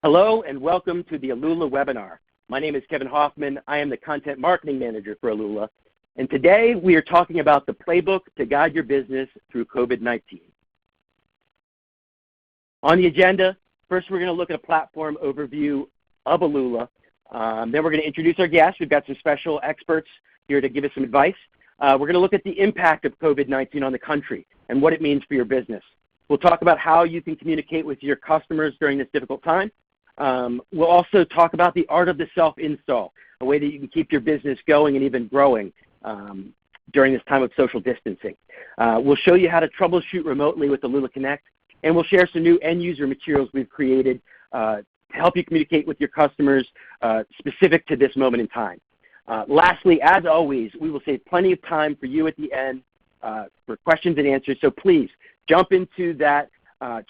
Hello and welcome to the Alula webinar. My name is Kevin Hoffman. I am the Content Marketing Manager for Alula. And today we are talking about the playbook to guide your business through COVID-19. On the agenda, first we're going to look at a platform overview of Alula. Then we're going to introduce our guests. We've got some special experts here to give us some advice. We're going to look at the impact of COVID-19 on the country and what it means for your business. We'll talk about how you can communicate with your customers during this difficult time. We'll also talk about the art of the self-install, a way that you can keep your business going and even growing during this time of social distancing. We'll show you how to troubleshoot remotely with AlulaConnect, and we'll share some new end-user materials we've created to help you communicate with your customers specific to this moment in time. Lastly, as always, we will save plenty of time for you at the end for questions and answers, so please jump into that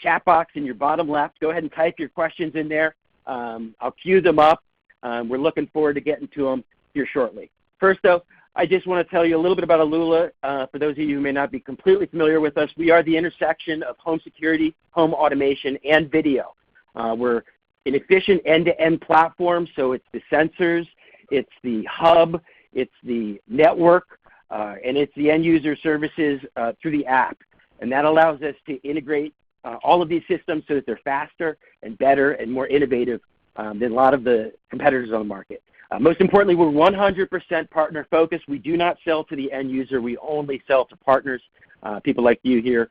chat box in your bottom left. Go ahead and type your questions in there. I'll queue them up. We're looking forward to getting to them here shortly. First, though, I just want to tell you a little bit about Alula. For those of you who may not be completely familiar with us, we are the intersection of home security, home automation, and video. We're an efficient end-to-end platform, so it's the sensors, it's the hub, it's the network, and it's the end-user services through the app. And that allows us to integrate all of these systems so that they're faster and better and more innovative than a lot of the competitors on the market. Most importantly, we're 100% partner focused. We do not sell to the end user. We only sell to partners, people like you here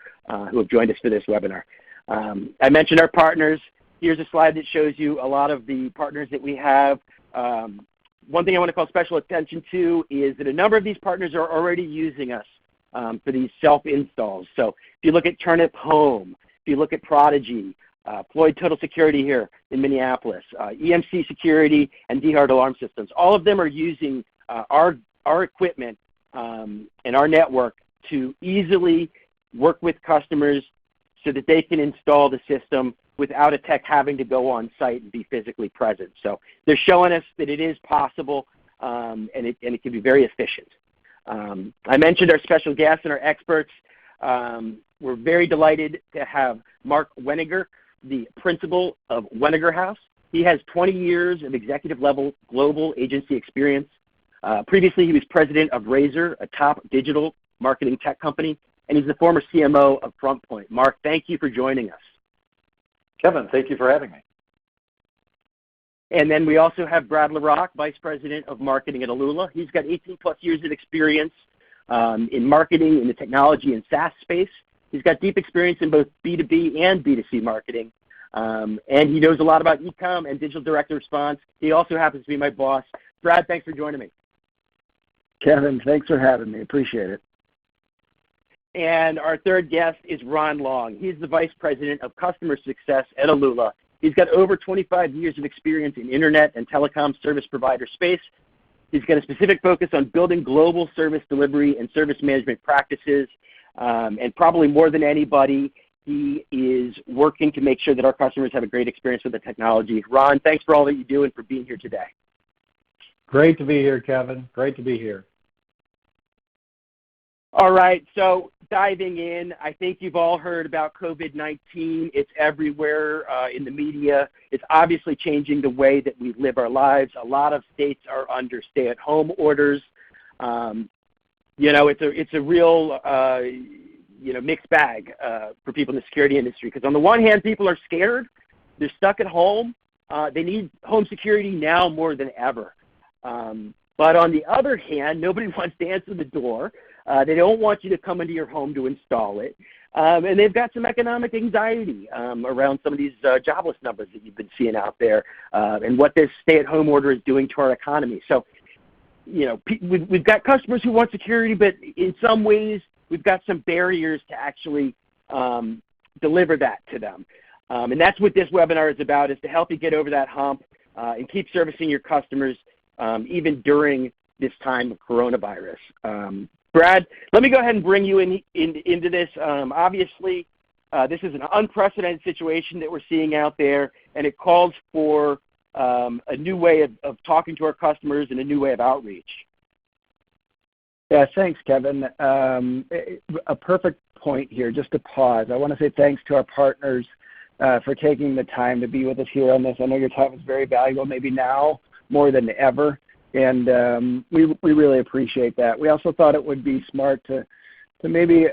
who have joined us for this webinar. I mentioned our partners. Here's a slide that shows you a lot of the partners that we have. One thing I want to call special attention to is that a number of these partners are already using us for these self-installs. So if you look at Turnip Home, if you look at Prodigy, Floyd Total Security here in Minneapolis, EMC Security, and DHARD Alarm Systems, all of them are using our equipment and our network to easily work with customers so that they can install the system without a tech having to go on site and be physically present. So they're showing us that it is possible and it can be very efficient. I mentioned our special guests and our experts. We're very delighted to have Mark Weniger, the principal of Weniger House. He has 20 years of executive-level global agency experience. Previously, he was president of Razor, a top digital marketing tech company, and he's the former CMO of FrontPoint. Mark, thank you for joining us. Kevin, thank you for having me. And then we also have Brad LaRock, Vice President of Marketing at Alula. He's got 18-plus years of experience in marketing in the technology and SaaS space. He's got deep experience in both B2B and B2C marketing. And he knows a lot about e-com and digital direct response. He also happens to be my boss. Brad, thanks for joining me. Kevin, thanks for having me. Appreciate it. And our third guest is Ron Long. He's the Vice President of Customer Success at Alula. He's got over 25 years of experience in internet and telecom service provider space. He's got a specific focus on building global service delivery and service management practices. And probably more than anybody, he is working to make sure that our customers have a great experience with the technology. Ron, thanks for all that you do and for being here today. Great to be here, Kevin. Great to be here. All right, so diving in, I think you've all heard about COVID-19. It's everywhere in the media. It's obviously changing the way that we live our lives. A lot of states are under stay-at-home orders. It's a real mixed bag for people in the security industry, because on the one hand, people are scared. They're stuck at home. They need home security now more than ever. But on the other hand, nobody wants to answer the door. They don't want you to come into your home to install it. And they've got some economic anxiety around some of these jobless numbers that you've been seeing out there and what this stay-at-home order is doing to our economy. So, we've got customers who want security, but in some ways we've got some barriers to actually deliver that to them. And that's what this webinar is about, is to help you get over that hump and keep servicing your customers even during this time of coronavirus. Brad, let me go ahead and bring you into this. Obviously, this is an unprecedented situation that we're seeing out there, and it calls for a new way of talking to our customers and a new way of outreach. Yeah, thanks, Kevin. A perfect point here, just to pause. I want to say thanks to our partners for taking the time to be with us here on this. I know your time is very valuable, maybe now more than ever, and we really appreciate that. We also thought it would be smart to maybe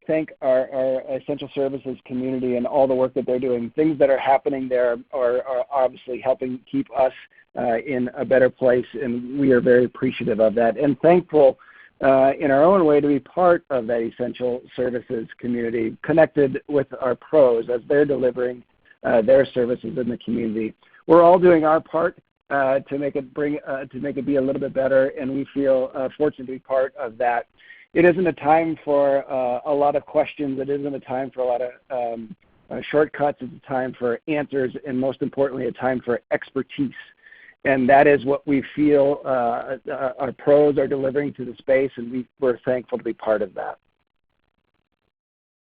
thank our essential services community and all the work that they're doing. Things that are happening there are obviously helping keep us in a better place, and we are very appreciative of that and thankful in our own way to be part of that essential services community, connected with our pros as they're delivering their services in the community. We're all doing our part to make it be a little bit better, and we feel fortunate to be part of that. It isn't a time for a lot of questions. It isn't a time for a lot of shortcuts. It's a time for answers, and most importantly, a time for expertise. And that is what we feel our pros are delivering to the space, and we're thankful to be part of that.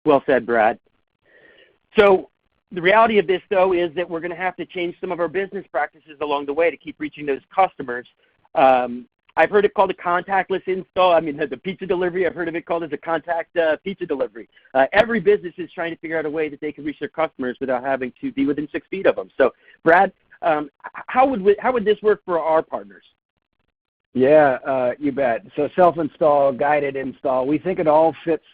Well said, Brad. So the reality of this, though, is that we're going to have to change some of our business practices along the way to keep reaching those customers. I've heard it called a contactless install. I mean, the pizza delivery, I've heard of it called as a contact pizza delivery. Every business is trying to figure out a way that they can reach their customers without having to be within 6 feet of them. So, Brad, how would this work for our partners? Yeah, you bet. So self-install, guided install, we think it all fits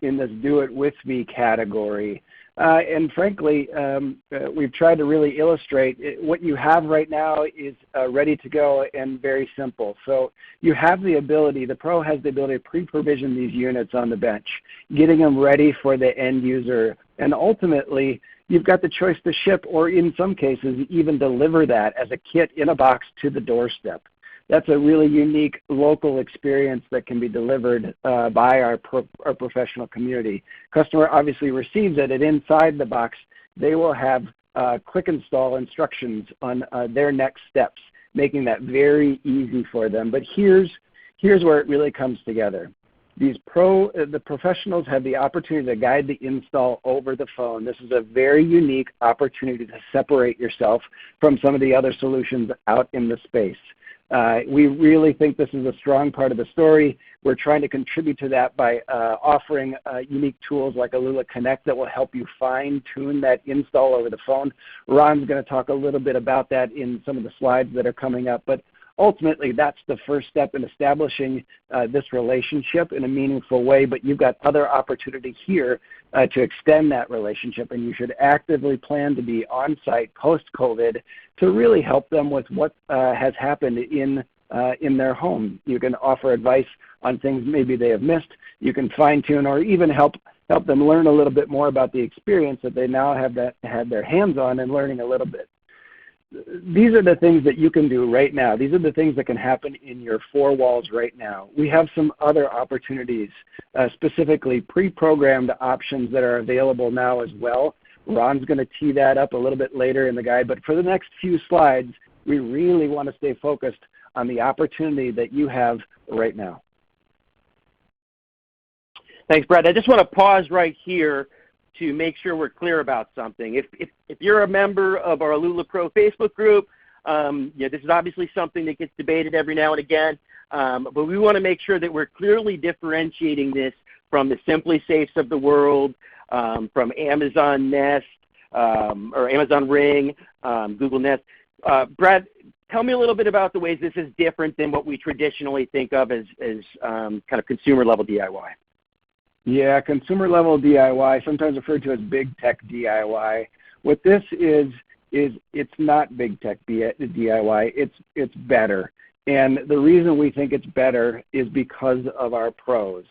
in this do-it-with-me category. And frankly, we've tried to really illustrate what you have right now is ready to go and very simple. So you have the ability, the pro has the ability to pre-provision these units on the bench, getting them ready for the end user. And ultimately, you've got the choice to ship or in some cases even deliver that as a kit in a box to the doorstep. That's a really unique local experience that can be delivered by our professional community. Customer obviously receives it, and inside the box, they will have quick install instructions on their next steps, making that very easy for them. But here's where it really comes together. The professionals have the opportunity to guide the install over the phone. This is a very unique opportunity to separate yourself from some of the other solutions out in the space. We really think this is a strong part of the story. We're trying to contribute to that by offering unique tools like AlulaConnect that will help you fine-tune that install over the phone. Ron's going to talk a little bit about that in some of the slides that are coming up, but ultimately that's the first step in establishing this relationship in a meaningful way, but you've got other opportunity here to extend that relationship, and you should actively plan to be on-site post-COVID to really help them with what has happened in their home. You can offer advice on things maybe they have missed. You can fine-tune or even help them learn a little bit more about the experience that they now have had their hands on and learning a little bit. These are the things that you can do right now. These are the things that can happen in your four walls right now. We have some other opportunities, specifically pre-programmed options that are available now as well. Ron's going to tee that up a little bit later in the guide, but for the next few slides, we really want to stay focused on the opportunity that you have right now. Thanks, Brad. I just want to pause right here to make sure we're clear about something. If you're a member of our Alula Pro Facebook group, this is obviously something that gets debated every now and again, but we want to make sure that we're clearly differentiating this from the Simply Safes of the world, from Amazon Nest, or Amazon Ring, Google Nest. Brad, tell me a little bit about the ways this is different than what we traditionally think of as kind of consumer-level DIY. Yeah, consumer-level DIY, sometimes referred to as big tech DIY. What this is it's not big tech DIY. It's better. And the reason we think it's better is because of our pros.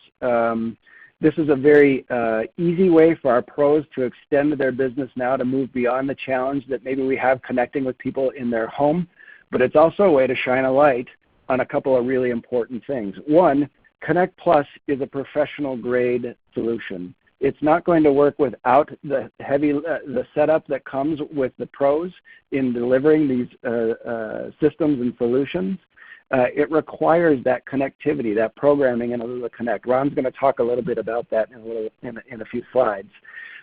This is a very easy way for our pros to extend their business now, to move beyond the challenge that maybe we have connecting with people in their home. But it's also a way to shine a light on a couple of really important things. One, Connect Plus is a professional-grade solution. It's not going to work without the setup that comes with the pros in delivering these systems and solutions. It requires that connectivity, that programming in AlulaConnect. Ron's going to talk a little bit about that in a few slides.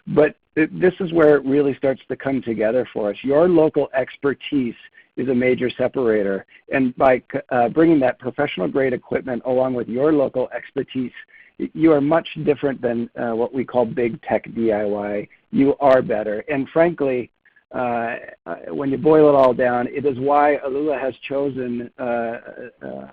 But this is where it really starts to come together for us. Your local expertise is a major separator. And by bringing that professional-grade equipment along with your local expertise, you are much different than what we call big tech DIY. You are better. And frankly, when you boil it all down, it is why Alula has chosen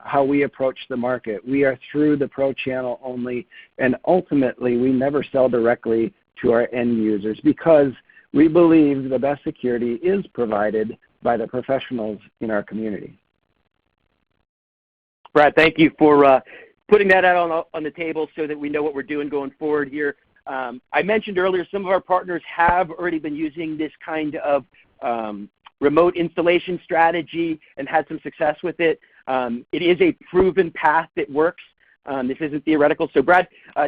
how we approach the market. We are through the pro channel only, and ultimately we never sell directly to our end users because we believe the best security is provided by the professionals in our community. Brad, thank you for putting that out on the table so that we know what we're doing going forward here. I mentioned earlier some of our partners have already been using this kind of remote installation strategy and had some success with it. It is a proven path that works. This isn't theoretical. So Brad,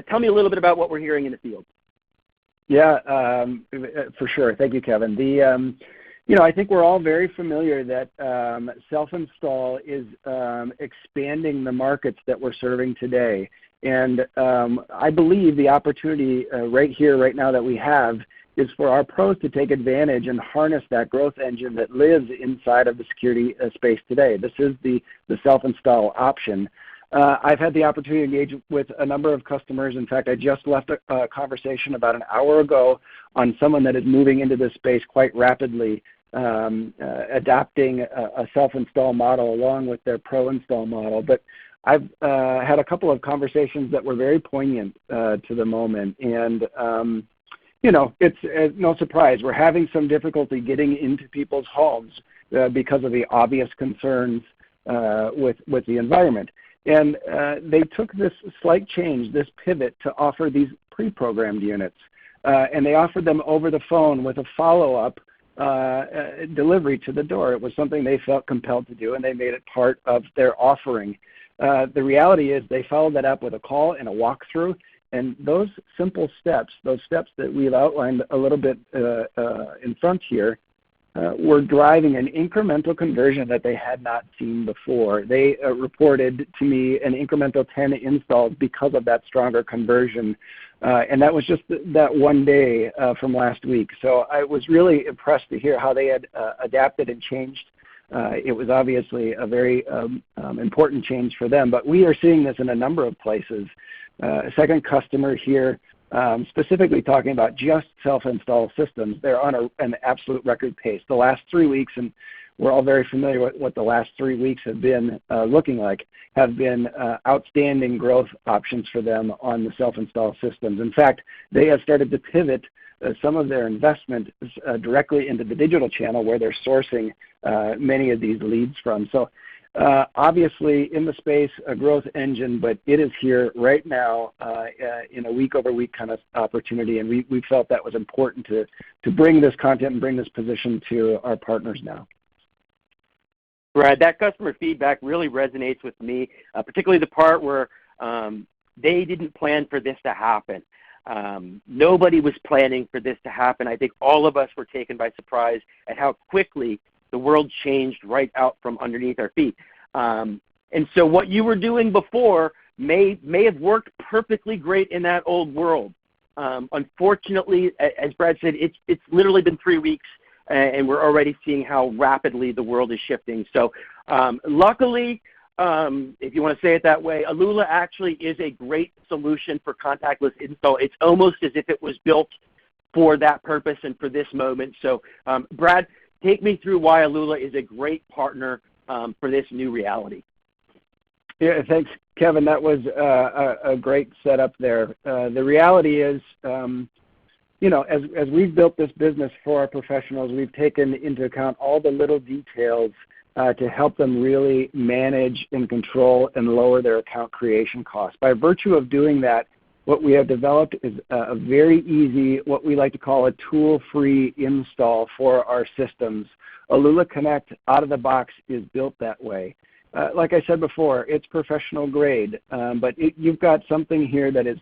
tell me a little bit about what we're hearing in the field. Yeah, for sure. Thank you, Kevin. I think we're all very familiar that self-install is expanding the markets that we're serving today. And I believe the opportunity right here, right now that we have is for our pros to take advantage and harness that growth engine that lives inside of the security space today. This is the self-install option. I've had the opportunity to engage with a number of customers. In fact, I just left a conversation about an hour ago on someone that is moving into this space quite rapidly, adapting a self-install model along with their pro install model. But I've had a couple of conversations that were very poignant to the moment. And, it's no surprise. We're having some difficulty getting into people's homes because of the obvious concerns with the environment. And they took this slight change, this pivot, to offer these pre-programmed units. And they offered them over the phone with a follow-up delivery to the door. It was something they felt compelled to do, and they made it part of their offering. The reality is they followed that up with a call and a walkthrough, and those simple steps, those steps that we've outlined a little bit in front here, were driving an incremental conversion that they had not seen before. They reported to me an incremental 10 installs because of that stronger conversion. And that was just that one day from last week. So I was really impressed to hear how they had adapted and changed. It was obviously a very important change for them. But we are seeing this in a number of places. A second customer here, specifically talking about just self-install systems, they're on an absolute record pace. The last 3 weeks, and we're all very familiar with what the last 3 weeks have been looking like, have been outstanding growth options for them on the self-install systems. In fact, they have started to pivot some of their investment directly into the digital channel where they're sourcing many of these leads from. So obviously in the space, a growth engine, but it is here right now in a week-over-week kind of opportunity, and we felt that was important to bring this content and bring this position to our partners now. Brad, that customer feedback really resonates with me, particularly the part where they didn't plan for this to happen. Nobody was planning for this to happen. I think all of us were taken by surprise at how quickly the world changed right out from underneath our feet. And so what you were doing before may have worked perfectly great in that old world. Unfortunately, as Brad said, it's literally been 3 weeks, and we're already seeing how rapidly the world is shifting. So luckily, if you want to say it that way, Alula actually is a great solution for contactless install. It's almost as if it was built for that purpose and for this moment. So Brad, take me through why Alula is a great partner for this new reality. Yeah, thanks, Kevin. That was a great setup there. The reality is, as we've built this business for our professionals, we've taken into account all the little details to help them really manage and control and lower their account creation costs. By virtue of doing that, what we have developed is a very easy, what we like to call a tool-free install for our systems. AlulaConnect out of the box is built that way. Like I said before, it's professional grade, but you've got something here that is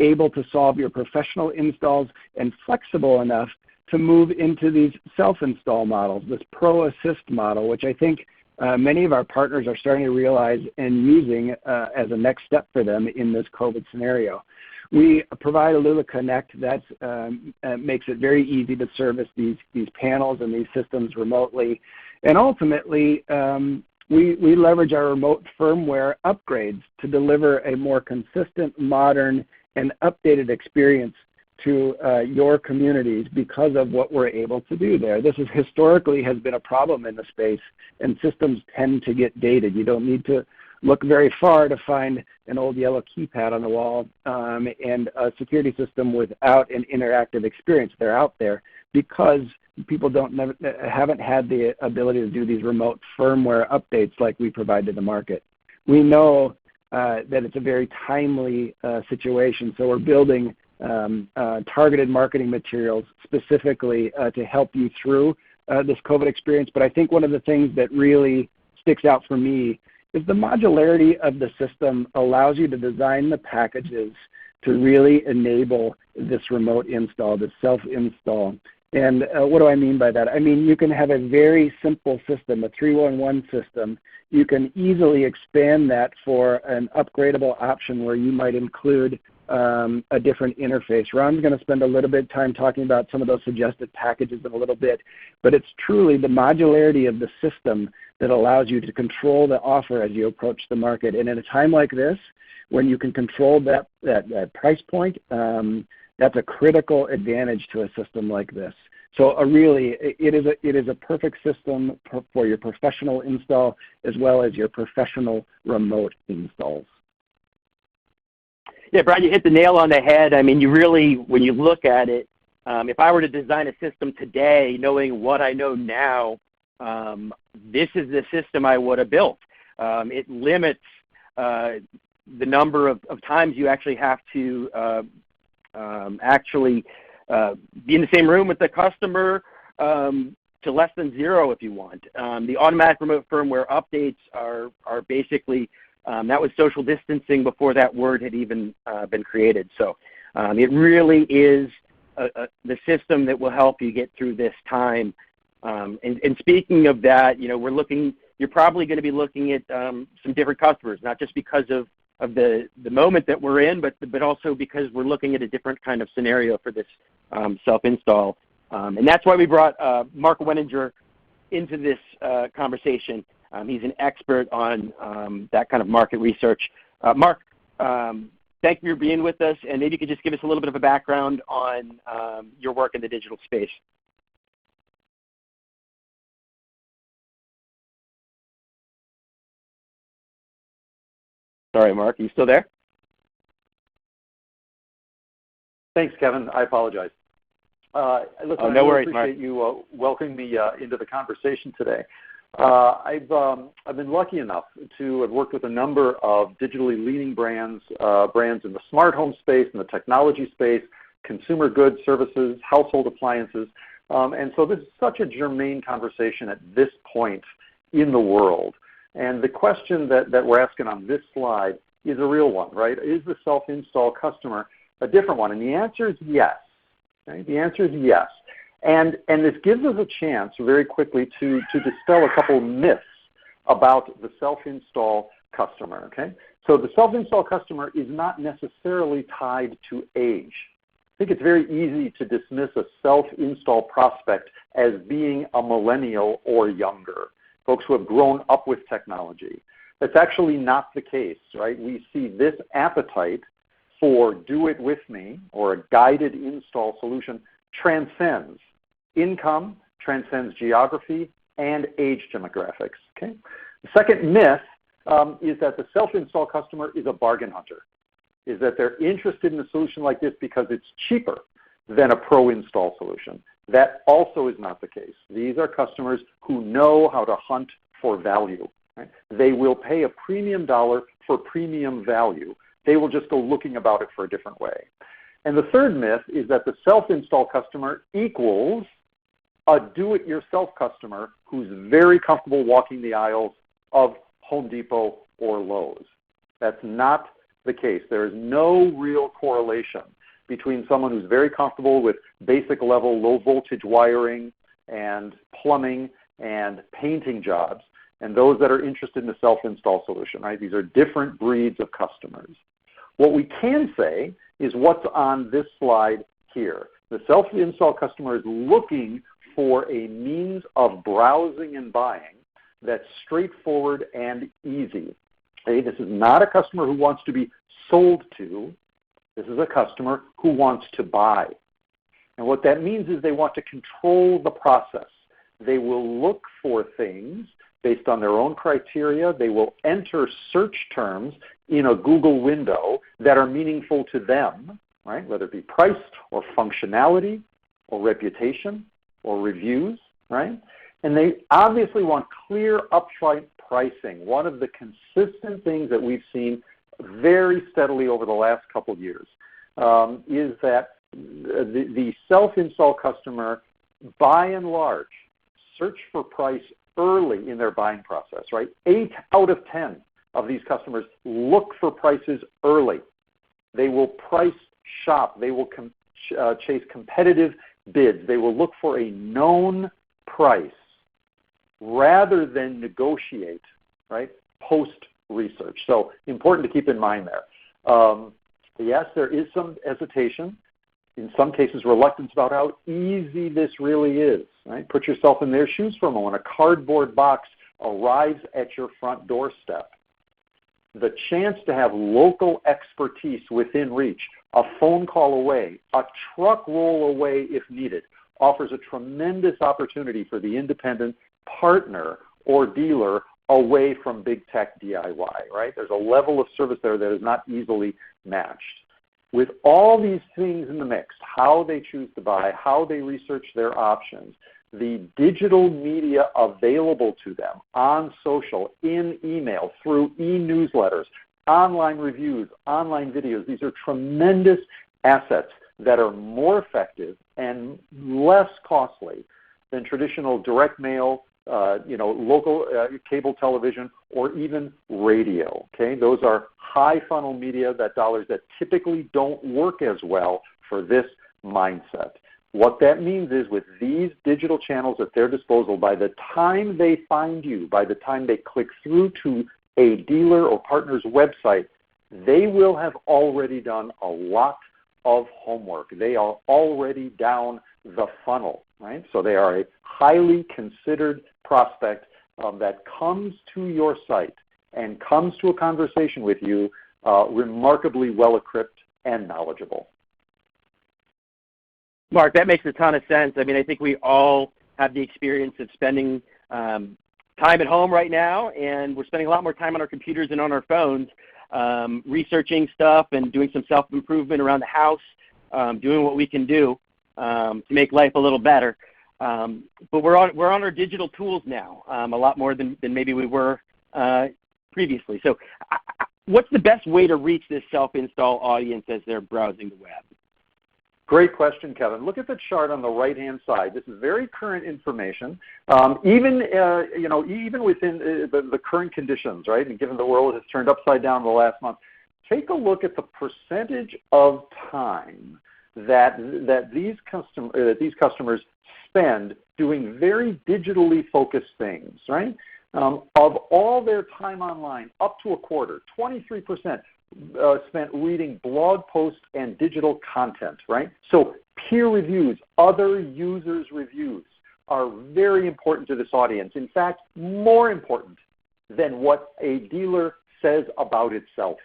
able to solve your professional installs and flexible enough to move into these self-install models, this Pro Assist model, which I think many of our partners are starting to realize and using as a next step for them in this COVID scenario. We provide AlulaConnect that makes it very easy to service these panels and these systems remotely. And ultimately, we leverage our remote firmware upgrades to deliver a more consistent, modern, and updated experience to your communities because of what we're able to do there. This is historically has been a problem in the space, and systems tend to get dated. You don't need to look very far to find an old yellow keypad on the wall and a security system without an interactive experience. They're out there because people haven't had the ability to do these remote firmware updates like we provide to the market. We know that it's a very timely situation, so we're building targeted marketing materials specifically to help you through this COVID experience. But I think one of the things that really sticks out for me is the modularity of the system allows you to design the packages to really enable this remote install, this self-install. And what do I mean by that? I mean, you can have a very simple system, a 3-1-1 system. You can easily expand that for an upgradable option where you might include a different interface. Ron's going to spend a little bit of time talking about some of those suggested packages in a little bit, but it's truly the modularity of the system that allows you to control the offer as you approach the market. And at a time like this, when you can control that price point, that's a critical advantage to a system like this. So really, it is a perfect system for your professional install as well as your professional remote installs. Yeah, Brian, you hit the nail on the head. I mean, you really, when you look at it, if I were to design a system today, knowing what I know now, this is the system I would have built. It limits the number of times you actually have to be in the same room with the customer to less than 0 if you want. The automatic remote firmware updates are basically, that was social distancing before that word had even been created. So it really is the system that will help you get through this time. And speaking of that, you know, you're probably going to be looking at some different customers, not just because of the moment that we're in, but also because we're looking at a different kind of scenario for this self-install. And that's why we brought Mark Wenninger into this conversation. He's an expert on that kind of market research. Mark, thank you for being with us, and maybe you could just give us a little bit of a background on your work in the digital space. Sorry, Mark, are you still there? Thanks, Kevin. I apologize. Listen, no worries, I appreciate Mark. You welcoming me into the conversation today. I've been lucky enough to have worked with a number of digitally leaning brands in the smart home space, in the technology space, consumer goods, services, household appliances. And so this is such a germane conversation at this point in the world. And the question that we're asking on this slide is a real one, right? Is the self-install customer a different one? And the answer is yes. Okay? The answer is yes. And this gives us a chance very quickly to dispel a couple myths about the self-install customer. Okay? So the self-install customer is not necessarily tied to age. I think it's very easy to dismiss a self-install prospect as being a millennial or younger, folks who have grown up with technology. That's actually not the case, right? We see this appetite for do it with me or a guided install solution transcends income, transcends geography, and age demographics. Okay? The second myth is that the self-install customer is a bargain hunter, is that they're interested in a solution like this because it's cheaper than a pro install solution. That also is not the case. These are customers who know how to hunt for value. Right? They will pay a premium dollar for premium value. They will just go looking about it for a different way. And the third myth is that the self-install customer equals a do-it-yourself customer who's very comfortable walking the aisles of Home Depot or Lowe's. That's not the case. There is no real correlation between someone who's very comfortable with basic level low voltage wiring and plumbing and painting jobs and those that are interested in the self-install solution, right? These are different breeds of customers. What we can say is what's on this slide here. The self-install customer is looking for a means of browsing and buying that's straightforward and easy. Okay? This is not a customer who wants to be sold to. This is a customer who wants to buy. And what that means is they want to control the process. They will look for things based on their own criteria. They will enter search terms in a Google window that are meaningful to them, right? Whether it be price or functionality or reputation or reviews, right? And they obviously want clear upfront pricing. One of the consistent things that we've seen very steadily over the last couple of years is that the self-install customer, by and large, search for price early in their buying process, right? 8 out of 10 of these customers look for prices early. They will price shop. They will chase competitive bids. They will look for a known price rather than negotiate, right, post-research. So important to keep in mind there. Yes, there is some hesitation, in some cases reluctance about how easy this really is. Right? Put yourself in their shoes for a moment. A cardboard box arrives at your front doorstep. The chance to have local expertise within reach, a phone call away, a truck roll away if needed, offers a tremendous opportunity for the independent partner or dealer away from big tech DIY, right? There's a level of service there that is not easily matched. With all these things in the mix, how they choose to buy, how they research their options, the digital media available to them on social, in email, through e-newsletters, online reviews, online videos, these are tremendous assets that are more effective and less costly than traditional direct mail, local cable television, or even radio. Okay, those are high funnel media dollars that typically don't work as well for this mindset. What that means is with these digital channels at their disposal, by the time they find you, by the time they click through to a dealer or partner's website, they will have already done a lot of homework. They are already down the funnel, right? So they are a highly considered prospect that comes to your site and comes to a conversation with you remarkably well-equipped and knowledgeable. Mark, that makes a ton of sense. I mean, I think we all have the experience of spending time at home right now, and we're spending a lot more time on our computers and on our phones researching stuff and doing some self-improvement around the house, doing what we can do to make life a little better. But we're on our digital tools now, a lot more than maybe we were previously. So what's the best way to reach this self-install audience as they're browsing the web? Great question, Kevin. Look at the chart on the right-hand side. This is very current information, even within the current conditions, right? And given the world has turned upside down in the last month, take a look at the percentage of time that these customers spend doing very digitally focused things, right? Of all their time online, up to a quarter, 23%. Spent reading blog posts and digital content, right? So peer reviews, other users' reviews are very important to this audience. In fact, more important than what a dealer says about itself,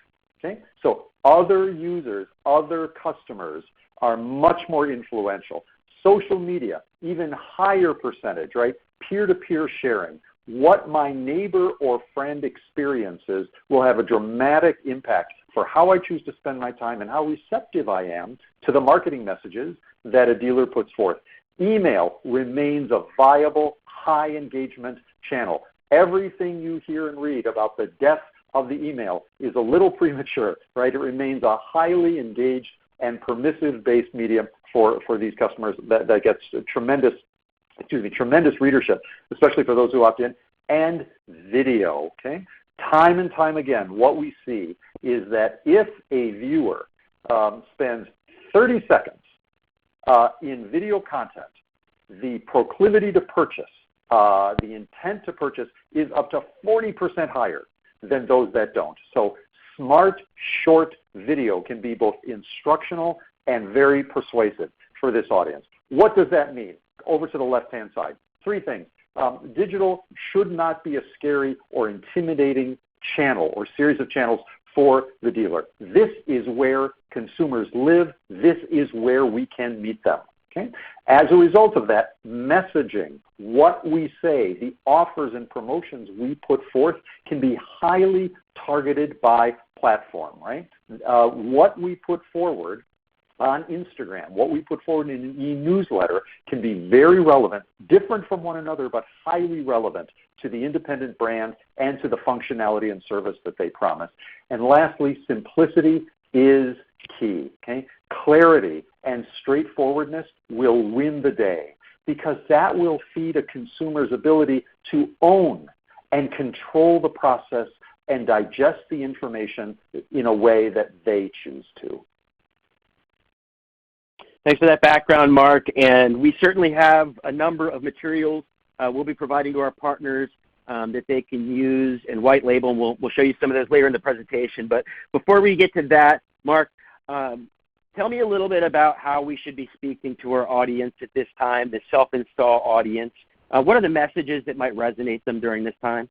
okay? So other users, other customers are much more influential. Social media, even higher percentage, right? Peer-to-peer sharing. What my neighbor or friend experiences will have a dramatic impact for how I choose to spend my time and how receptive I am to the marketing messages that a dealer puts forth. Email remains a viable, high engagement channel. Everything you hear and read about the death of the email is a little premature, right? It remains a highly engaged and permissive-based medium for these customers that gets tremendous readership, especially for those who opt in, and video, okay? Time and time again, what we see is that if a viewer spends 30 seconds in video content, the proclivity to purchase, the intent to purchase is up to 40% higher than those that don't. So smart, short video can be both instructional and very persuasive for this audience. What does that mean? Over to the left-hand side. 3 things. Digital should not be a scary or intimidating channel or series of channels for the dealer. This is where consumers live. This is where we can meet them. Okay? As a result of that, messaging, what we say, the offers and promotions we put forth can be highly targeted by platform, right? What we put forward on Instagram, what we put forward in an e-newsletter can be very relevant, different from one another, but highly relevant to the independent brand and to the functionality and service that they promise. And lastly, simplicity is key. Okay? Clarity and straightforwardness will win the day because that will feed a consumer's ability to own and control the process and digest the information in a way that they choose to. Thanks for that background, Mark. And we certainly have a number of materials we'll be providing to our partners that they can use and white label. And we'll show you some of those later in the presentation. But before we get to that, Mark, tell me a little bit about how we should be speaking to our audience at this time, the self-install audience. What are the messages that might resonate them during this time?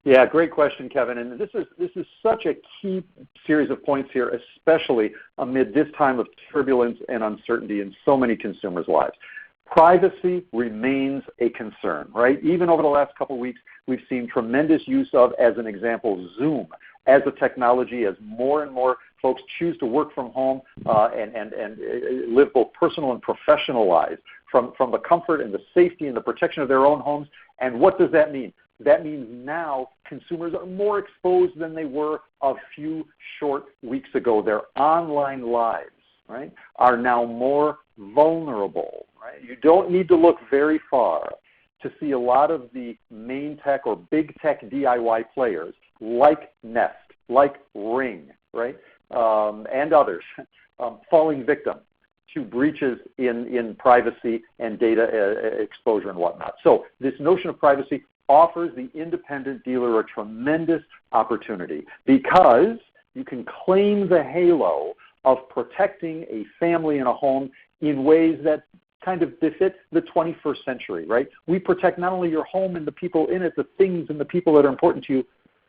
Yeah, great question, Kevin. And this is such a key series of points here, especially amid this time of turbulence and uncertainty in so many consumers' lives. Privacy remains a concern, right? Even over the last couple of weeks, we've seen tremendous use of, as an example, Zoom as a technology as more and more folks choose to work from home and live both personal and professional lives from the comfort and the safety and the protection of their own homes. And what does that mean? That means now consumers are more exposed than they were a few short weeks ago. Their online lives, right, are now more vulnerable. Right? You don't need to look very far to see a lot of the main tech or big tech DIY players like Nest, like Ring, right, and others falling victim to breaches in privacy and data exposure and whatnot. So this notion of privacy offers the independent dealer a tremendous opportunity because you can claim the halo of protecting a family and a home in ways that kind of befit the 21st century, right? We protect not only your home and the people in it, the things and the people that are important to you,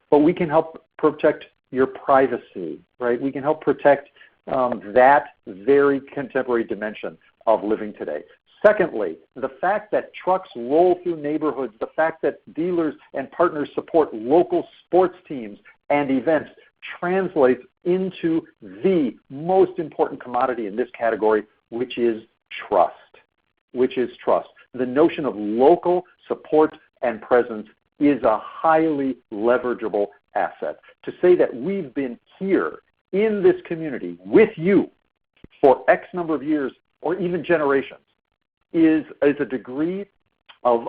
but we can help protect your privacy, right? We can help protect that very contemporary dimension of living today. Secondly, the fact that trucks roll through neighborhoods, the fact that dealers and partners support local sports teams and events translates into the most important commodity in this category, which is trust. The notion of local support and presence is a highly leverageable asset. To say that we've been here in this community with you for X number of years or even generations is a degree of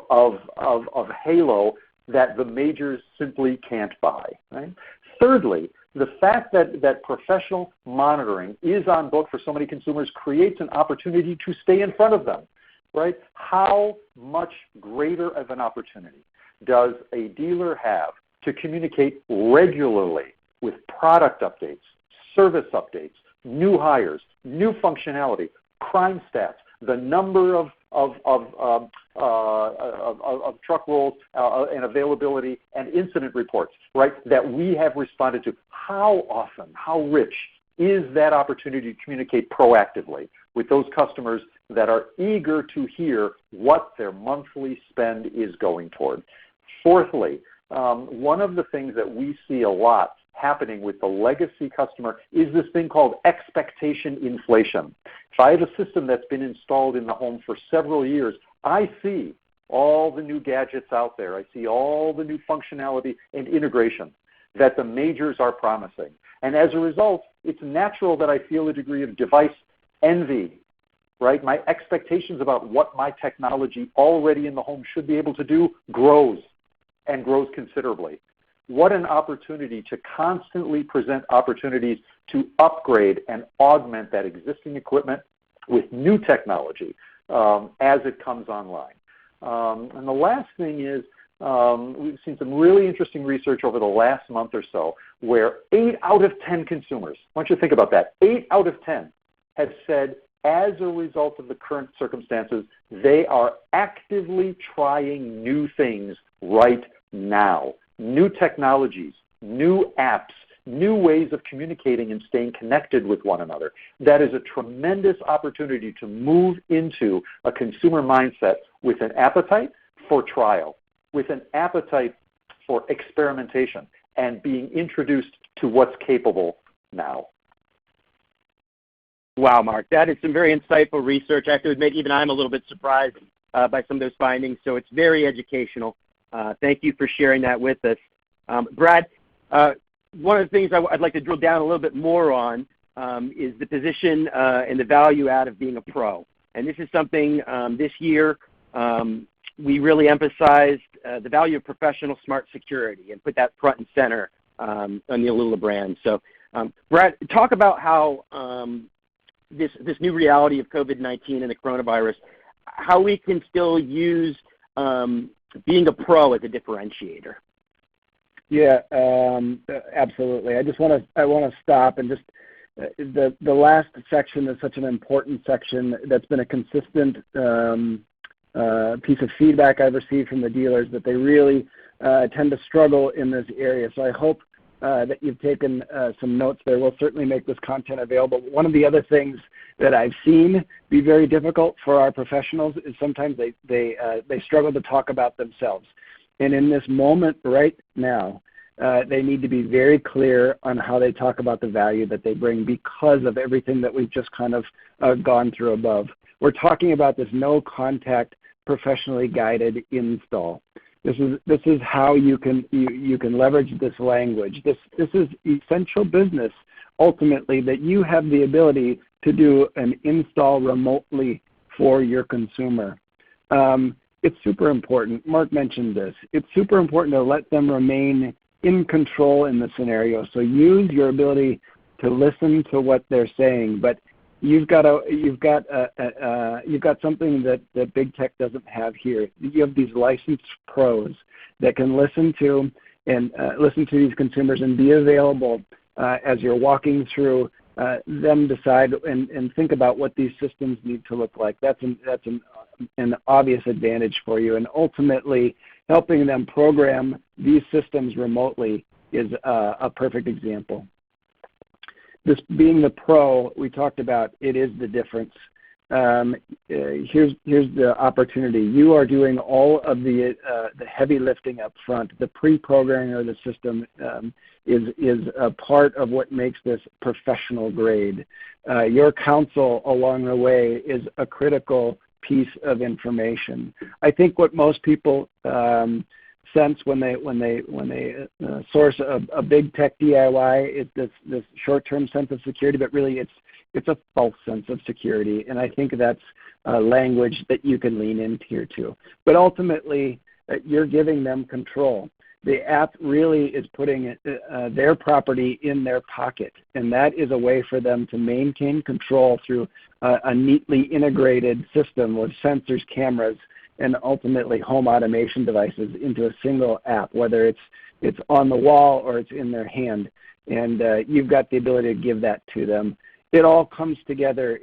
halo that the majors simply can't buy. Right? Thirdly, the fact that professional monitoring is on book for so many consumers creates an opportunity to stay in front of them. Right? How much greater of an opportunity does a dealer have to communicate regularly with product updates, service updates, new hires, new functionality, crime stats, the number of truck rolls and availability and incident reports, right, that we have responded to? How often, how rich is that opportunity to communicate proactively with those customers that are eager to hear what their monthly spend is going toward? Fourthly, one of the things that we see a lot happening with the legacy customer is this thing called expectation inflation. If I have a system that's been installed in the home for several years, I see all the new gadgets out there. I see all the new functionality and integration that the majors are promising. And as a result, it's natural that I feel a degree of device envy, right? My expectations about what my technology already in the home should be able to do grows and grows considerably. What an opportunity to constantly present opportunities to upgrade and augment that existing equipment with new technology as it comes online. And the last thing is we've seen some really interesting research over the last month or so where 8 out of 10 consumers, I want you to think about that, 8 out of 10 have said as a result of the current circumstances, they are actively trying new things right now, new technologies, new apps, new ways of communicating and staying connected with one another. That is a tremendous opportunity to move into a consumer mindset with an appetite for trial, with an appetite for experimentation, and being introduced to what's capable now. Wow, Mark, that is some very insightful research. I have to admit, even I'm a little bit surprised by some of those findings, so it's very educational. Thank you for sharing that with us. Brad, one of the things I'd like to drill down a little bit more on is the position and the value add of being a pro. And this is something this year we really emphasized the value of professional smart security and put that front and center on the Alula brand. So, Brad, talk about how this new reality of COVID-19 and the coronavirus, how we can still use being a pro as a differentiator. Yeah, absolutely. I want to stop and just the last section is such an important section that's been a consistent piece of feedback I've received from the dealers that they really tend to struggle in this area. So I hope that you've taken some notes there. We'll certainly make this content available. One of the other things that I've seen be very difficult for our professionals is sometimes they struggle to talk about themselves. And in this moment right now, they need to be very clear on how they talk about the value that they bring because of everything that we've just kind of gone through above. We're talking about this no-contact, professionally guided install. This is how you can leverage this language. This is essential business, ultimately, that you have the ability to do an install remotely for your consumer. It's super important. Mark mentioned this. It's super important to let them remain in control in the scenario. So use your ability to listen to what they're saying, but you've got something that big tech doesn't have here. You have these licensed pros that can listen to these consumers and be available as you're walking through. Them decide and think about what these systems need to look like. That's an obvious advantage for you, and ultimately helping them program these systems remotely is a perfect example. This being the pro we talked about, it is the difference. Here's the opportunity. You are doing all of the heavy lifting up front. The pre-programming of the system is a part of what makes this professional grade. Your counsel along the way is a critical piece of information. I think what most people sense when they source a big tech DIY is this short-term sense of security, but really it's a false sense of security, and I think that's language that you can lean into here too. But ultimately, you're giving them control. The app really is putting their property in their pocket, and that is a way for them to maintain control through a neatly integrated system with sensors, cameras, and ultimately home automation devices into a single app, whether it's on the wall or it's in their hand. And you've got the ability to give that to them. It all comes together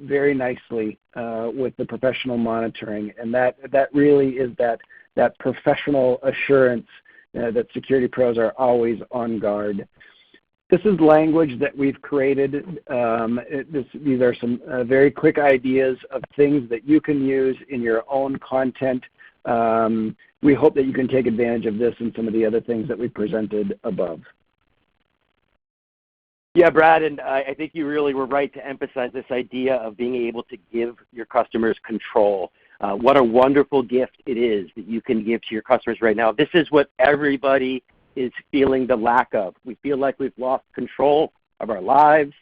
very nicely with the professional monitoring, and that really is that professional assurance that security pros are always on guard. This is language that we've created. These are some very quick ideas of things that you can use in your own content. We hope that you can take advantage of this and some of the other things that we presented above. Yeah, Brad, and I think you really were right to emphasize this idea of being able to give your customers control. What a wonderful gift it is that you can give to your customers right now. This is what everybody is feeling the lack of. We feel like we've lost control of our lives,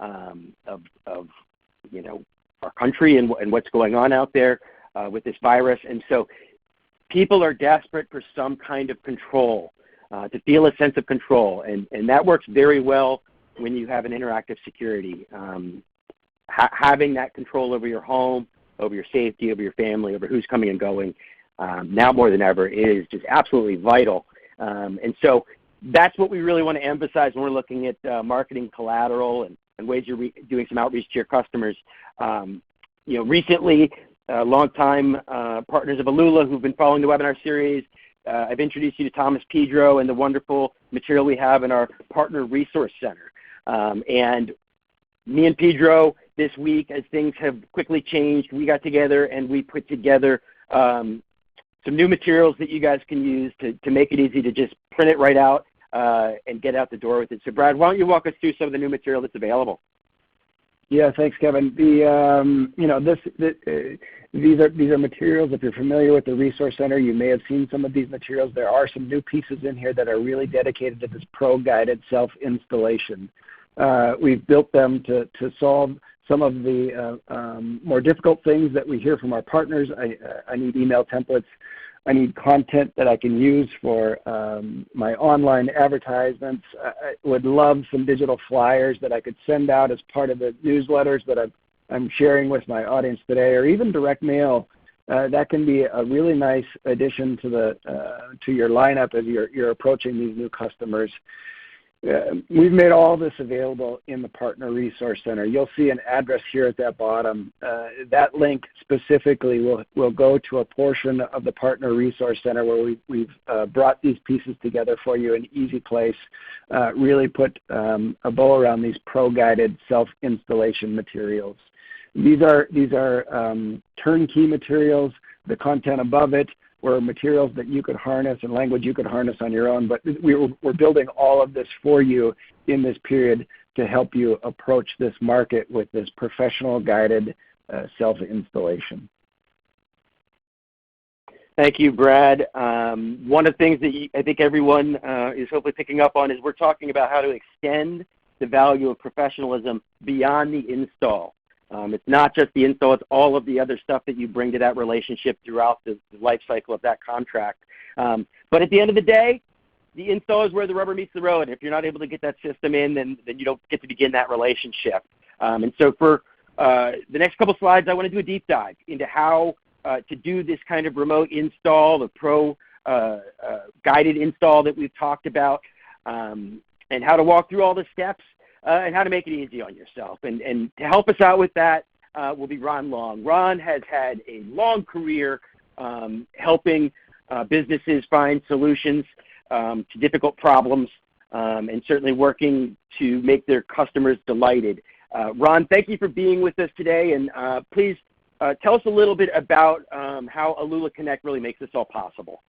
of our country and what's going on out there with this virus. And so people are desperate for some kind of control, to feel a sense of control. And that works very well when you have an interactive security. Having that control over your home, over your safety, over your family, over who's coming and going, now more than ever is just absolutely vital. And so that's what we really want to emphasize when we're looking at marketing collateral and ways you're doing some outreach to your customers. Recently, longtime partners of Alula who've been following the webinar series, I've introduced you to Thomas Pedro and the wonderful material we have in our Partner Resource Center. And me and Pedro this week, as things have quickly changed, we got together and we put together some new materials that you guys can use to make it easy to just print it right out and get out the door with it. So Brad, why don't you walk us through some of the new material that's available? Yeah, thanks, Kevin. These are materials. If you're familiar with the Resource Center, you may have seen some of these materials. There are some new pieces in here that are really dedicated to this pro-guided self-installation. We've built them to solve some of the more difficult things that we hear from our partners. I need email templates. I need content that I can use for my online advertisements. I would love some digital flyers that I could send out as part of the newsletters that I'm sharing with my audience today, or even direct mail. That can be a really nice addition to your lineup as you're approaching these new customers. We've made all this available in the Partner Resource Center. You'll see an address here at that bottom. That link specifically will go to a portion of the Partner Resource Center where we've brought these pieces together for you in an easy place, really put a bow around these pro-guided self-installation materials. These are turnkey materials. The content above it were materials that you could harness and language you could harness on your own, but we're building all of this for you in this period to help you approach this market with this professional guided self-installation. Thank you, Brad. One of the things that I think everyone is hopefully picking up on is we're talking about how to extend the value of professionalism beyond the install. It's not just the install, it's all of the other stuff that you bring to that relationship throughout the life cycle of that contract. But at the end of the day, the install is where the rubber meets the road. If you're not able to get that system in, then you don't get to begin that relationship. And so for the next couple slides, I want to do a deep dive into how to do this kind of remote install, the pro guided install that we've talked about, and how to walk through all the steps. And how to make it easy on yourself. And to help us out with that will be Ron Long. Ron has had a long career helping businesses find solutions to difficult problems and certainly working to make their customers delighted. Ron, thank you for being with us today. And please tell us a little bit about how AlulaConnect really makes this all possible.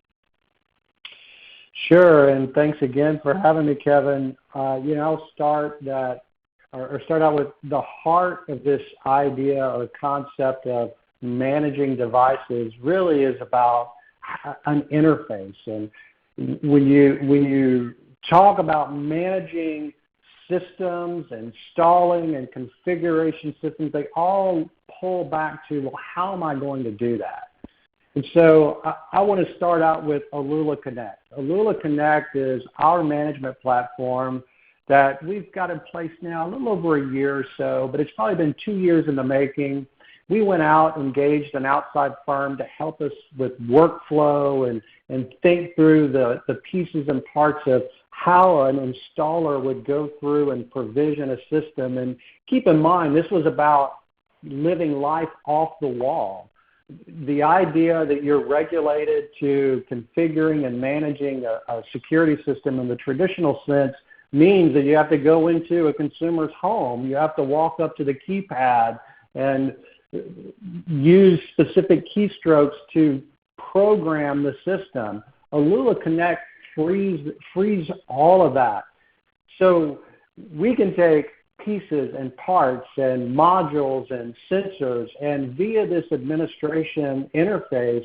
Sure, and thanks again for having me, Kevin. I'll start out with the heart of this idea or concept of managing devices really is about an interface. And when you talk about managing systems, installing and configuration systems, they all pull back to, well, how am I going to do that? And so I want to start out with AlulaConnect. AlulaConnect is our management platform that we've got in place now a little over a year or so, but it's probably been 2 years in the making. We went out, engaged an outside firm to help us with workflow and think through the pieces and parts of how an installer would go through and provision a system. And keep in mind, this was about living life off the wall. The idea that you're regulated to configuring and managing a security system in the traditional sense means that you have to go into a consumer's home. You have to walk up to the keypad and use specific keystrokes to program the system. AlulaConnect frees all of that. So we can take pieces and parts and modules and sensors and via this administration interface,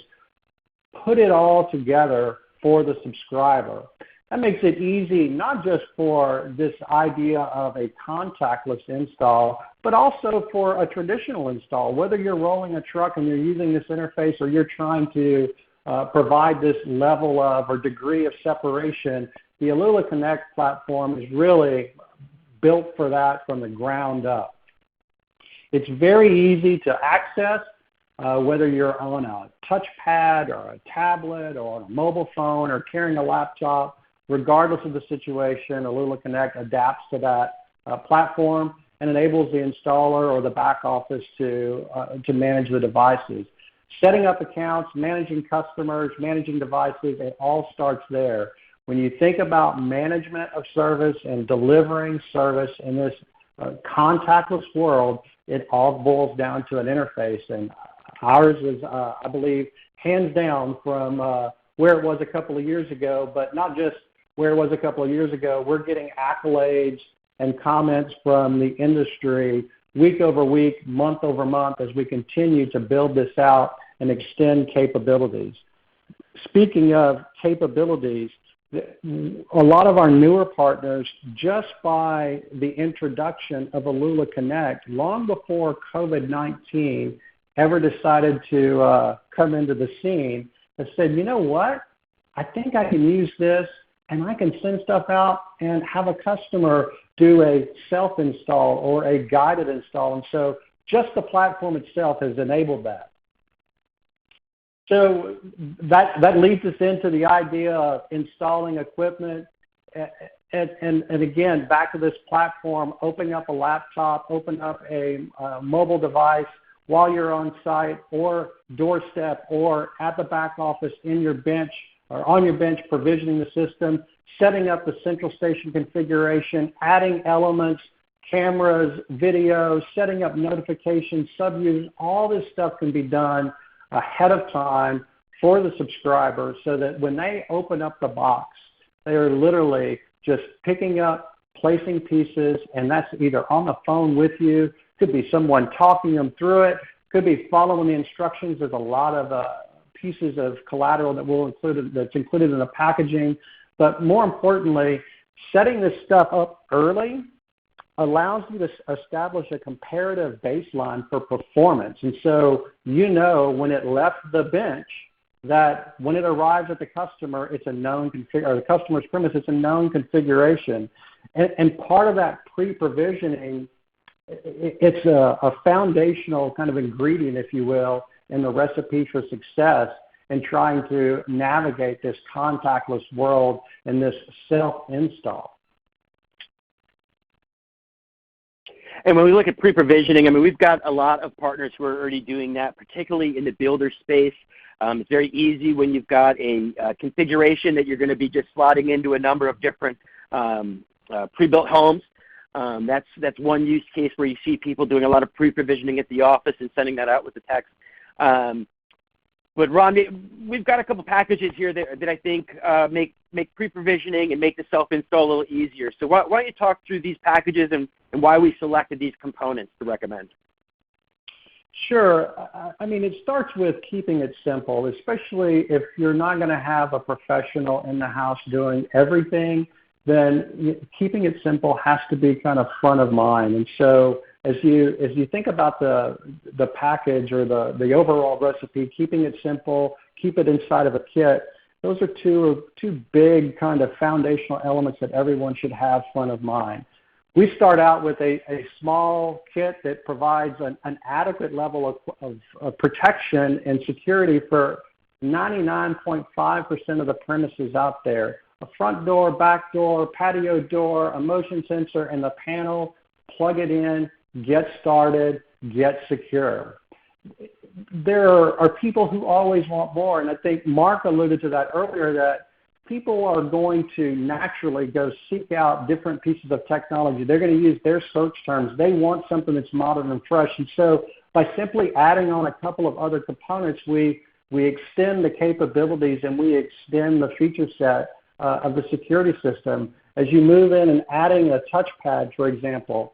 put it all together for the subscriber. That makes it easy not just for this idea of a contactless install, but also for a traditional install. Whether you're rolling a truck and you're using this interface or you're trying to provide this level of or degree of separation, the AlulaConnect platform is really built for that from the ground up. It's very easy to access. whether you're on a touchpad or a tablet or on a mobile phone or carrying a laptop, regardless of the situation, AlulaConnect adapts to that platform and enables the installer or the back office to manage the devices. Setting up accounts, managing customers, managing devices, it all starts there. When you think about management of service and delivering service in this contactless world, it all boils down to an interface. And ours is, I believe, hands down from where it was a couple of years ago, but not just where it was a couple of years ago. We're getting accolades and comments from the industry week over week, month over month, as we continue to build this out and extend capabilities. Speaking of capabilities, a lot of our newer partners, just by the introduction of AlulaConnect, long before COVID-19 ever decided to come into the scene, have said, you know what, I think I can use this and I can send stuff out and have a customer do a self-install or a guided install. And so just the platform itself has enabled that. So that leads us into the idea of installing equipment. And again, back to this platform, opening up a laptop, open up a mobile device while you're on site or doorstep or at the back office in your bench or on your bench, provisioning the system, setting up the central station configuration, adding elements, cameras, video, setting up notifications, sub-users. All this stuff can be done ahead of time for the subscriber so that when they open up the box, they are literally just picking up, placing pieces, and that's either on the phone with you, could be someone talking them through it, could be following the instructions. There's a lot of pieces of collateral that's included in the packaging. But more importantly, setting this stuff up early allows you to establish a comparative baseline for performance. And so you know when it left the bench that when it arrives at the customer, it's a known or the customer's premise, it's a known configuration. And part of that pre-provisioning, it's a foundational kind of ingredient, if you will, in the recipe for success in trying to navigate this contactless world and this self-install. And when we look at pre-provisioning, I mean, we've got a lot of partners who are already doing that, particularly in the builder space. It's very easy when you've got a configuration that you're going to be just slotting into a number of different pre-built homes. That's one use case where you see people doing a lot of pre-provisioning at the office and sending that out with the text. But Ron, we've got a couple packages here that I think make pre-provisioning and make the self-install a little easier. So why don't you talk through these packages and why we selected these components to recommend? Sure. I mean, it starts with keeping it simple, especially if you're not going to have a professional in the house doing everything, then keeping it simple has to be kind of front of mind. And so as you think about the package or the overall recipe, keeping it simple, keep it inside of a kit, those are two big kind of foundational elements that everyone should have front of mind. We start out with a small kit that provides an adequate level of protection and security for 99.5% of the premises out there. A front door, back door, patio door, a motion sensor, and the panel, plug it in, get started, get secure. There are people who always want more, and I think Mark alluded to that earlier, that people are going to naturally go seek out different pieces of technology. They're going to use their search terms. They want something that's modern and fresh. And so by simply adding on a couple of other components, we extend the capabilities and we extend the feature set of the security system. As you move in and adding a touchpad, for example,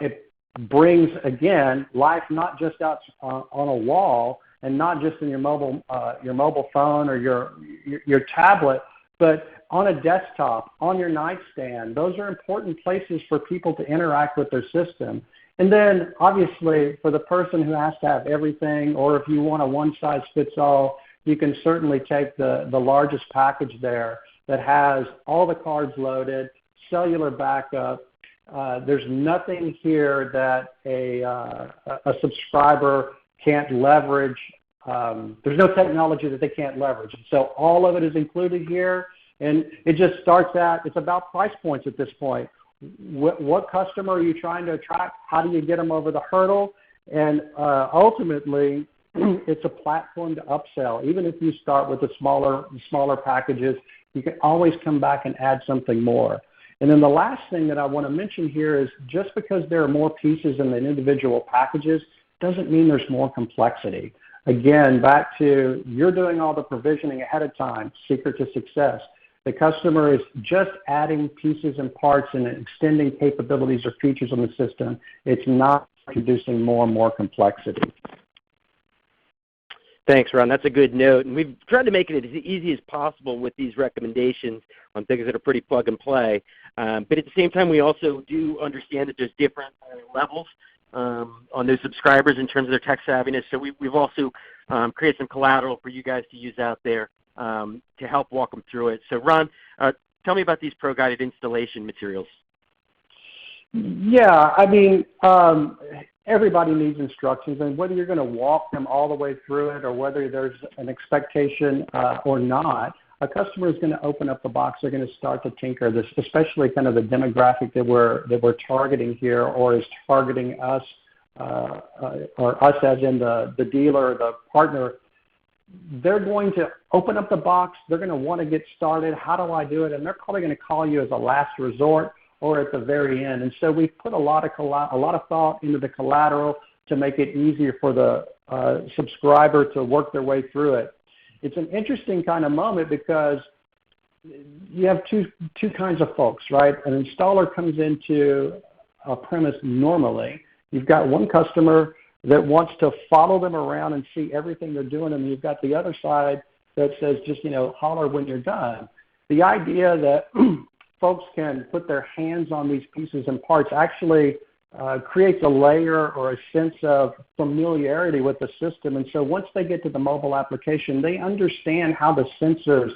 it brings, again, life not just out on a wall and not just in your mobile phone or your tablet, but on a desktop, on your nightstand. Those are important places for people to interact with their system. And then, obviously, for the person who has to have everything, or if you want a one-size-fits-all, you can certainly take the largest package there that has all the cards loaded, cellular backup. There's nothing here that a subscriber can't leverage. There's no technology that they can't leverage. And so all of it is included here, and it just starts at, it's about price points at this point. What customer are you trying to attract? How do you get them over the hurdle? And ultimately, it's a platform to upsell. Even if you start with the smaller packages, you can always come back and add something more. And then the last thing that I want to mention here is just because there are more pieces in the individual packages doesn't mean there's more complexity. Again, back to you're doing all the provisioning ahead of time, secret to success. The customer is just adding pieces and parts and extending capabilities or features on the system. It's not introducing more and more complexity. Thanks, Ron. That's a good note. And we've tried to make it as easy as possible with these recommendations on things that are pretty plug and play. But at the same time, we also do understand that there's different levels on those subscribers in terms of their tech savviness. So we've also created some collateral for you guys to use out there to help walk them through it. So Ron, tell me about these pro-guided installation materials. Yeah, I mean, everybody needs instructions, and whether you're going to walk them all the way through it or whether there's an expectation or not, a customer is going to open up the box. They're going to start to tinker this, especially kind of the demographic that we're targeting here, or is targeting us, or us as in the dealer or the partner. They're going to open up the box. They're going to want to get started. How do I do it? And they're probably going to call you as a last resort or at the very end. And so we've put a lot of thought into the collateral to make it easier for the subscriber to work their way through it. It's an interesting kind of moment because you have two kinds of folks, right? An installer comes into a premise normally. You've got one customer that wants to follow them around and see everything they're doing, and you've got the other side that says just, holler when you're done. The idea that folks can put their hands on these pieces and parts actually creates a layer or a sense of familiarity with the system. And so once they get to the mobile application, they understand how the sensors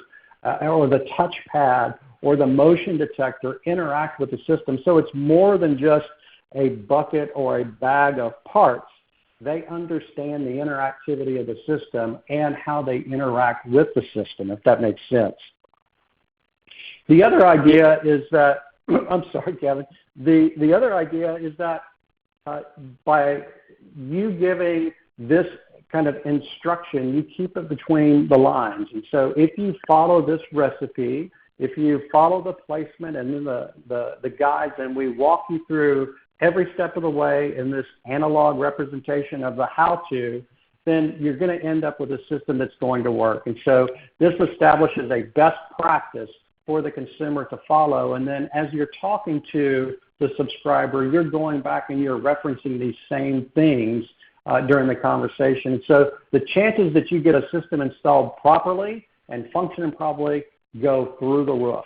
or the touchpad or the motion detector interact with the system. So it's more than just a bucket or a bag of parts. They understand the interactivity of the system and how they interact with the system, if that makes sense. The other idea is that, I'm sorry, Kevin. The other idea is that by you giving this kind of instruction, you keep it between the lines. And so if you follow this recipe, if you follow the placement and then the guides, and we walk you through every step of the way in this analog representation of the how-to, then you're going to end up with a system that's going to work. And so this establishes a best practice for the consumer to follow. And then as you're talking to the subscriber, you're going back and you're referencing these same things during the conversation. And so the chances that you get a system installed properly and functioning properly go through the roof.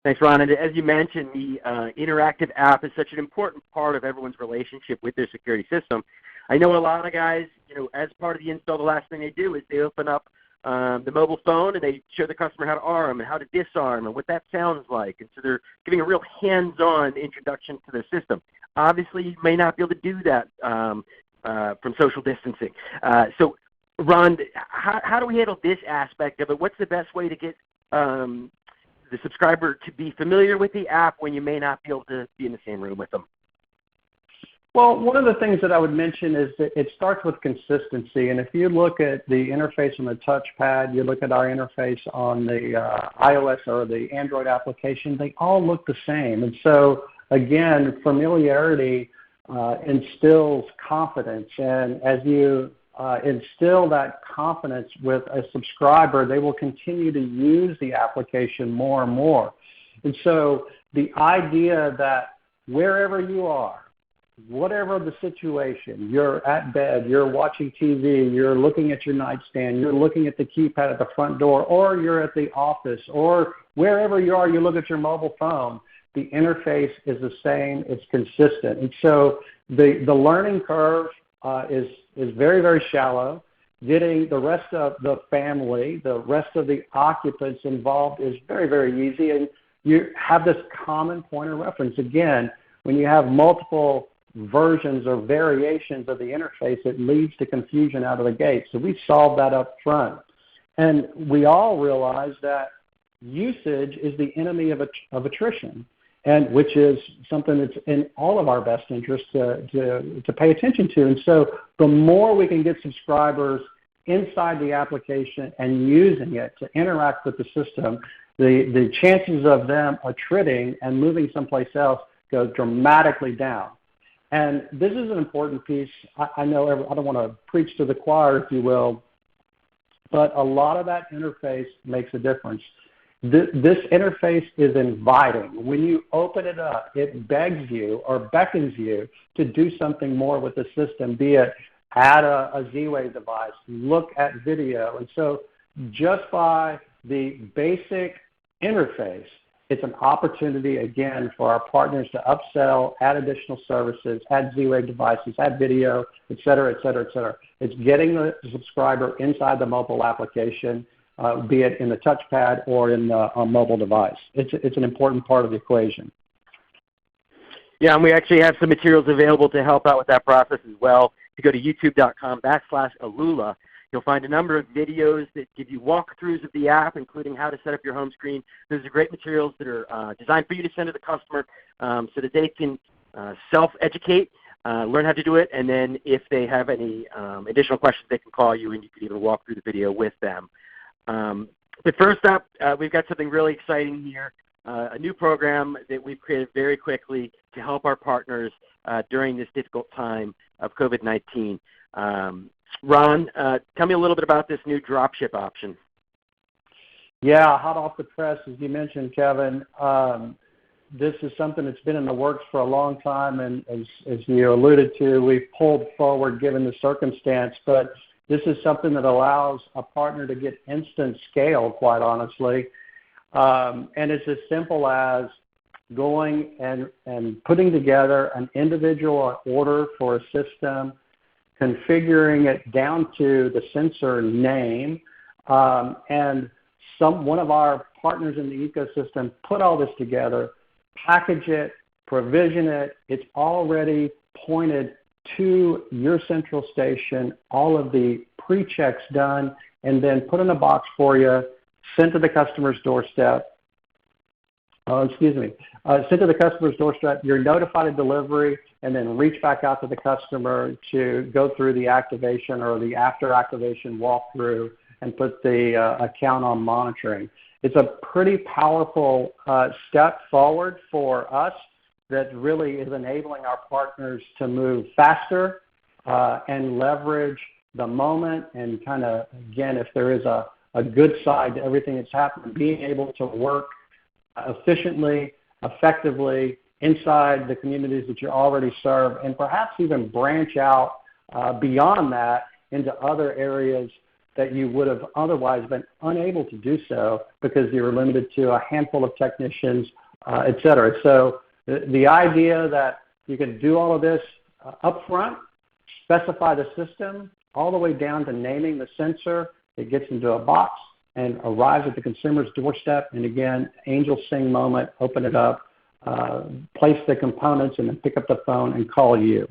Thanks, Ron. And as you mentioned, the interactive app is such an important part of everyone's relationship with their security system. I know a lot of guys, as part of the install, the last thing they do is they open up the mobile phone and they show the customer how to arm and how to disarm and what that sounds like. And so they're giving a real hands-on introduction to the system. Obviously, you may not be able to do that from social distancing. So, Ron, how do we handle this aspect of it? What's the best way to get the subscriber to be familiar with the app when you may not be able to be in the same room with them? Well, one of the things that I would mention is that it starts with consistency. And if you look at the interface on the touchpad, you look at our interface on the iOS or the Android application, they all look the same. And so, again, familiarity instills confidence. And as you instill that confidence with a subscriber, they will continue to use the application more and more. And so the idea that wherever you are, whatever the situation, you're at bed, you're watching TV, you're looking at your nightstand, you're looking at the keypad at the front door, or you're at the office, or wherever you are, you look at your mobile phone, the interface is the same, it's consistent. And so the learning curve is very, very shallow. Getting the rest of the family, the rest of the occupants involved is very, very easy. And you have this common point of reference. Again, when you have multiple versions or variations of the interface, it leads to confusion out of the gate. So we solved that up front. And we all realize that usage is the enemy of attrition, and which is something that's in all of our best interest to pay attention to. And so the more we can get subscribers inside the application and using it to interact with the system, the chances of them attriting and moving someplace else go dramatically down. And this is an important piece. I know I don't want to preach to the choir, if you will, but a lot of that interface makes a difference. This interface is inviting. When you open it up, it begs you or beckons you to do something more with the system, be it add a Z-Wave device, look at video. And so just by the basic interface, it's an opportunity, again, for our partners to upsell, add additional services, add Z-Wave devices, add video, et cetera, et cetera, et cetera. It's getting the subscriber inside the mobile application, be it in the touchpad or in a mobile device. It's an important part of the equation. Yeah, and we actually have some materials available to help out with that process as well. If you go to youtube.com/Alula, you'll find a number of videos that give you walkthroughs of the app, including how to set up your home screen. Those are great materials that are designed for you to send to the customer so that they can self-educate, learn how to do it, and then if they have any additional questions, they can call you and you can even walk through the video with them. But first up, we've got something really exciting here, a new program that we've created very quickly to help our partners during this difficult time of COVID-19. Ron, tell me a little bit about this new Dropship option. Yeah, hot off the press, as you mentioned, Kevin. This is something that's been in the works for a long time, and as you alluded to, we've pulled forward given the circumstance, but this is something that allows a partner to get instant scale, quite honestly. And it's as simple as going and putting together an individual order for a system, configuring it down to the sensor name, and one of our partners in the ecosystem put all this together, package it, provision it. It's already pointed to your central station, all of the pre-checks done, and then put in a box for you, sent to the customer's doorstep. Sent to the customer's doorstep. You're notified of delivery, and then reach back out to the customer to go through the activation or the after activation walkthrough and put the account on monitoring. It's a pretty powerful step forward for us that really is enabling our partners to move faster and leverage the moment, and kind of, again, if there is a good side to everything that's happened, being able to work efficiently, effectively inside the communities that you already serve, and perhaps even branch out beyond that into other areas that you would have otherwise been unable to do so because you were limited to a handful of technicians, et cetera. So the idea that you can do all of this up front, specify the system, all the way down to naming the sensor, it gets into a box and arrives at the consumer's doorstep, and again, angel sing moment, open it up, place the components, and then pick up the phone and call you.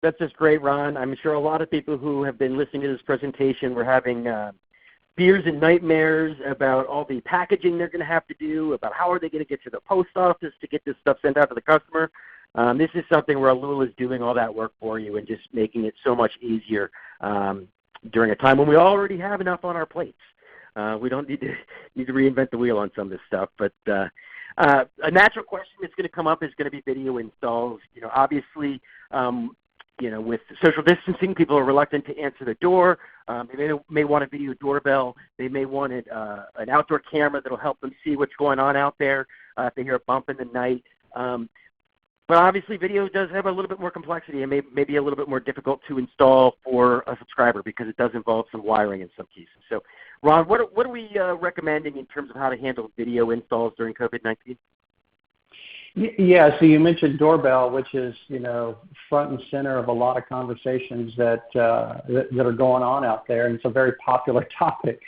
That's just great, Ron. I'm sure a lot of people who have been listening to this presentation were having fears and nightmares about all the packaging they're going to have to do, about how are they going to get to the post office to get this stuff sent out to the customer. This is something where Alula is doing all that work for you and just making it so much easier during a time when we already have enough on our plates. We don't need to reinvent the wheel on some of this stuff. But a natural question that's going to come up is going to be video installs. Obviously, with social distancing, people are reluctant to answer the door. They may want a video doorbell. They may want an outdoor camera that will help them see what's going on out there if they hear a bump in the night. But obviously, video does have a little bit more complexity and may be a little bit more difficult to install for a subscriber because it does involve some wiring in some cases. So, Ron, what are we recommending in terms of how to handle video installs during COVID-19? Yeah, so you mentioned doorbell, which is, front and center of a lot of conversations that are going on out there, and it's a very popular topic.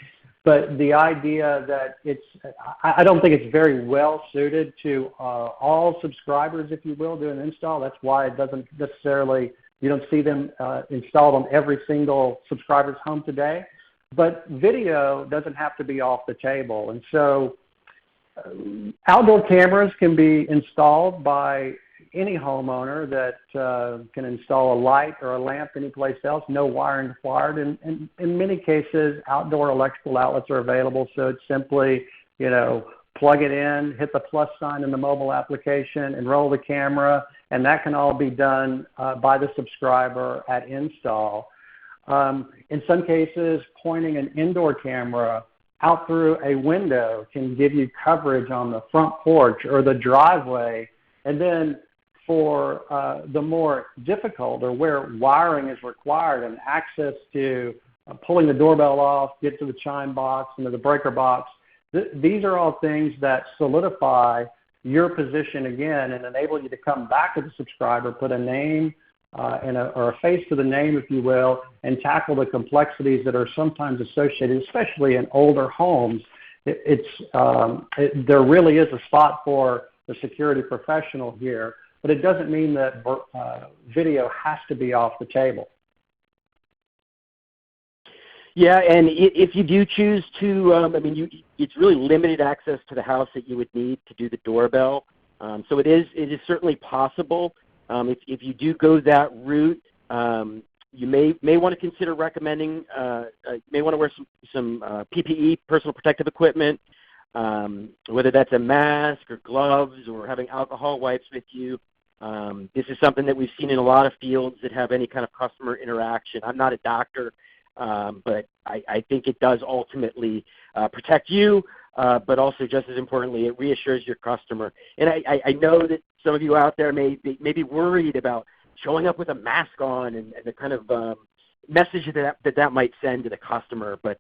But the idea that I don't think it's very well suited to all subscribers, if you will, do an install. That's why it doesn't necessarily, you don't see them installed on every single subscriber's home today. But video doesn't have to be off the table. And so outdoor cameras can be installed by any homeowner that can install a light or a lamp anyplace else, no wiring required. And in many cases, outdoor electrical outlets are available, so it's simply, plug it in, hit the plus sign in the mobile application, enroll the camera, and that can all be done by the subscriber at install. In some cases, pointing an indoor camera out through a window can give you coverage on the front porch or the driveway. And then for the more difficult, or where wiring is required and access to pulling the doorbell off, get to the chime box, into the breaker box, these are all things that solidify your position again and enable you to come back to the subscriber, put a name or a face to the name, if you will, and tackle the complexities that are sometimes associated, especially in older homes. There really is a spot for the security professional here, but it doesn't mean that video has to be off the table. Yeah, and if you do choose to, it's really limited access to the house that you would need to do the doorbell. So it is certainly possible. If you do go that route, you may want to consider recommending, you may want to wear some PPE, personal protective equipment, whether that's a mask or gloves or having alcohol wipes with you. This is something that we've seen in a lot of fields that have any kind of customer interaction. I'm not a doctor, but I think it does ultimately protect you, but also just as importantly, it reassures your customer. And I know that some of you out there may be worried about showing up with a mask on and the kind of message that might send to the customer. But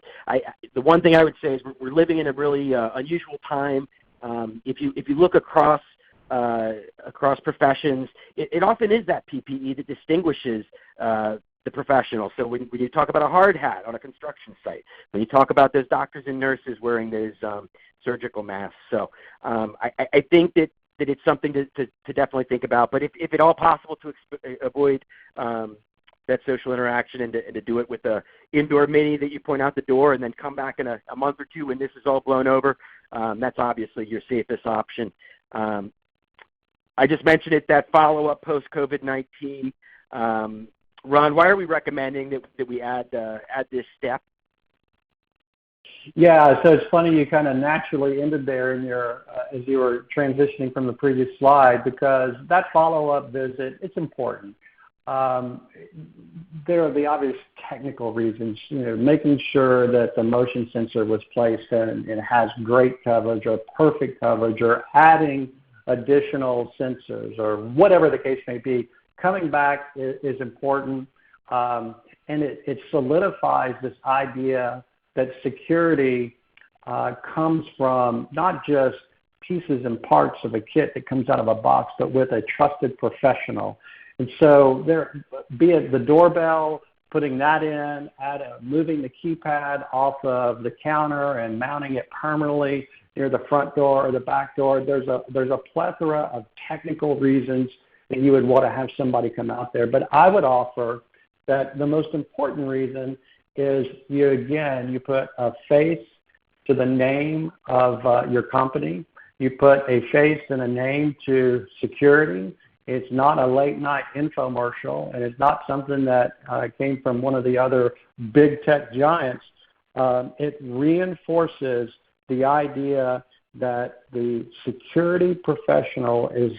the one thing I would say is we're living in a really unusual time. If you look across professions, it often is that PPE that distinguishes the professional. So when you talk about a hard hat on a construction site, when you talk about those doctors and nurses wearing those surgical masks. So I think that it's something to definitely think about. But if at all possible to avoid that social interaction and to do it with the indoor mini that you point out the door and then come back in a month or two when this is all blown over, that's obviously your safest option. I just mentioned it, that follow-up post-COVID-19. Ron, why are we recommending that we add this step? Yeah, so it's funny you kind of naturally ended there in your as you were transitioning from the previous slide, because that follow-up visit, it's important. There are the obvious technical reasons, making sure that the motion sensor was placed and it has great coverage or perfect coverage, or adding additional sensors, or whatever the case may be. Coming back is important, and it solidifies this idea that security comes from not just pieces and parts of a kit that comes out of a box, but with a trusted professional. And so be it the doorbell, putting that in, moving the keypad off of the counter and mounting it permanently near the front door or the back door, there's a plethora of technical reasons that you would want to have somebody come out there. But I would offer that the most important reason is you put a face to the name of your company. You put a face and a name to security. It's not a late-night infomercial, and it's not something that came from one of the other big tech giants. It reinforces the idea that the security professional is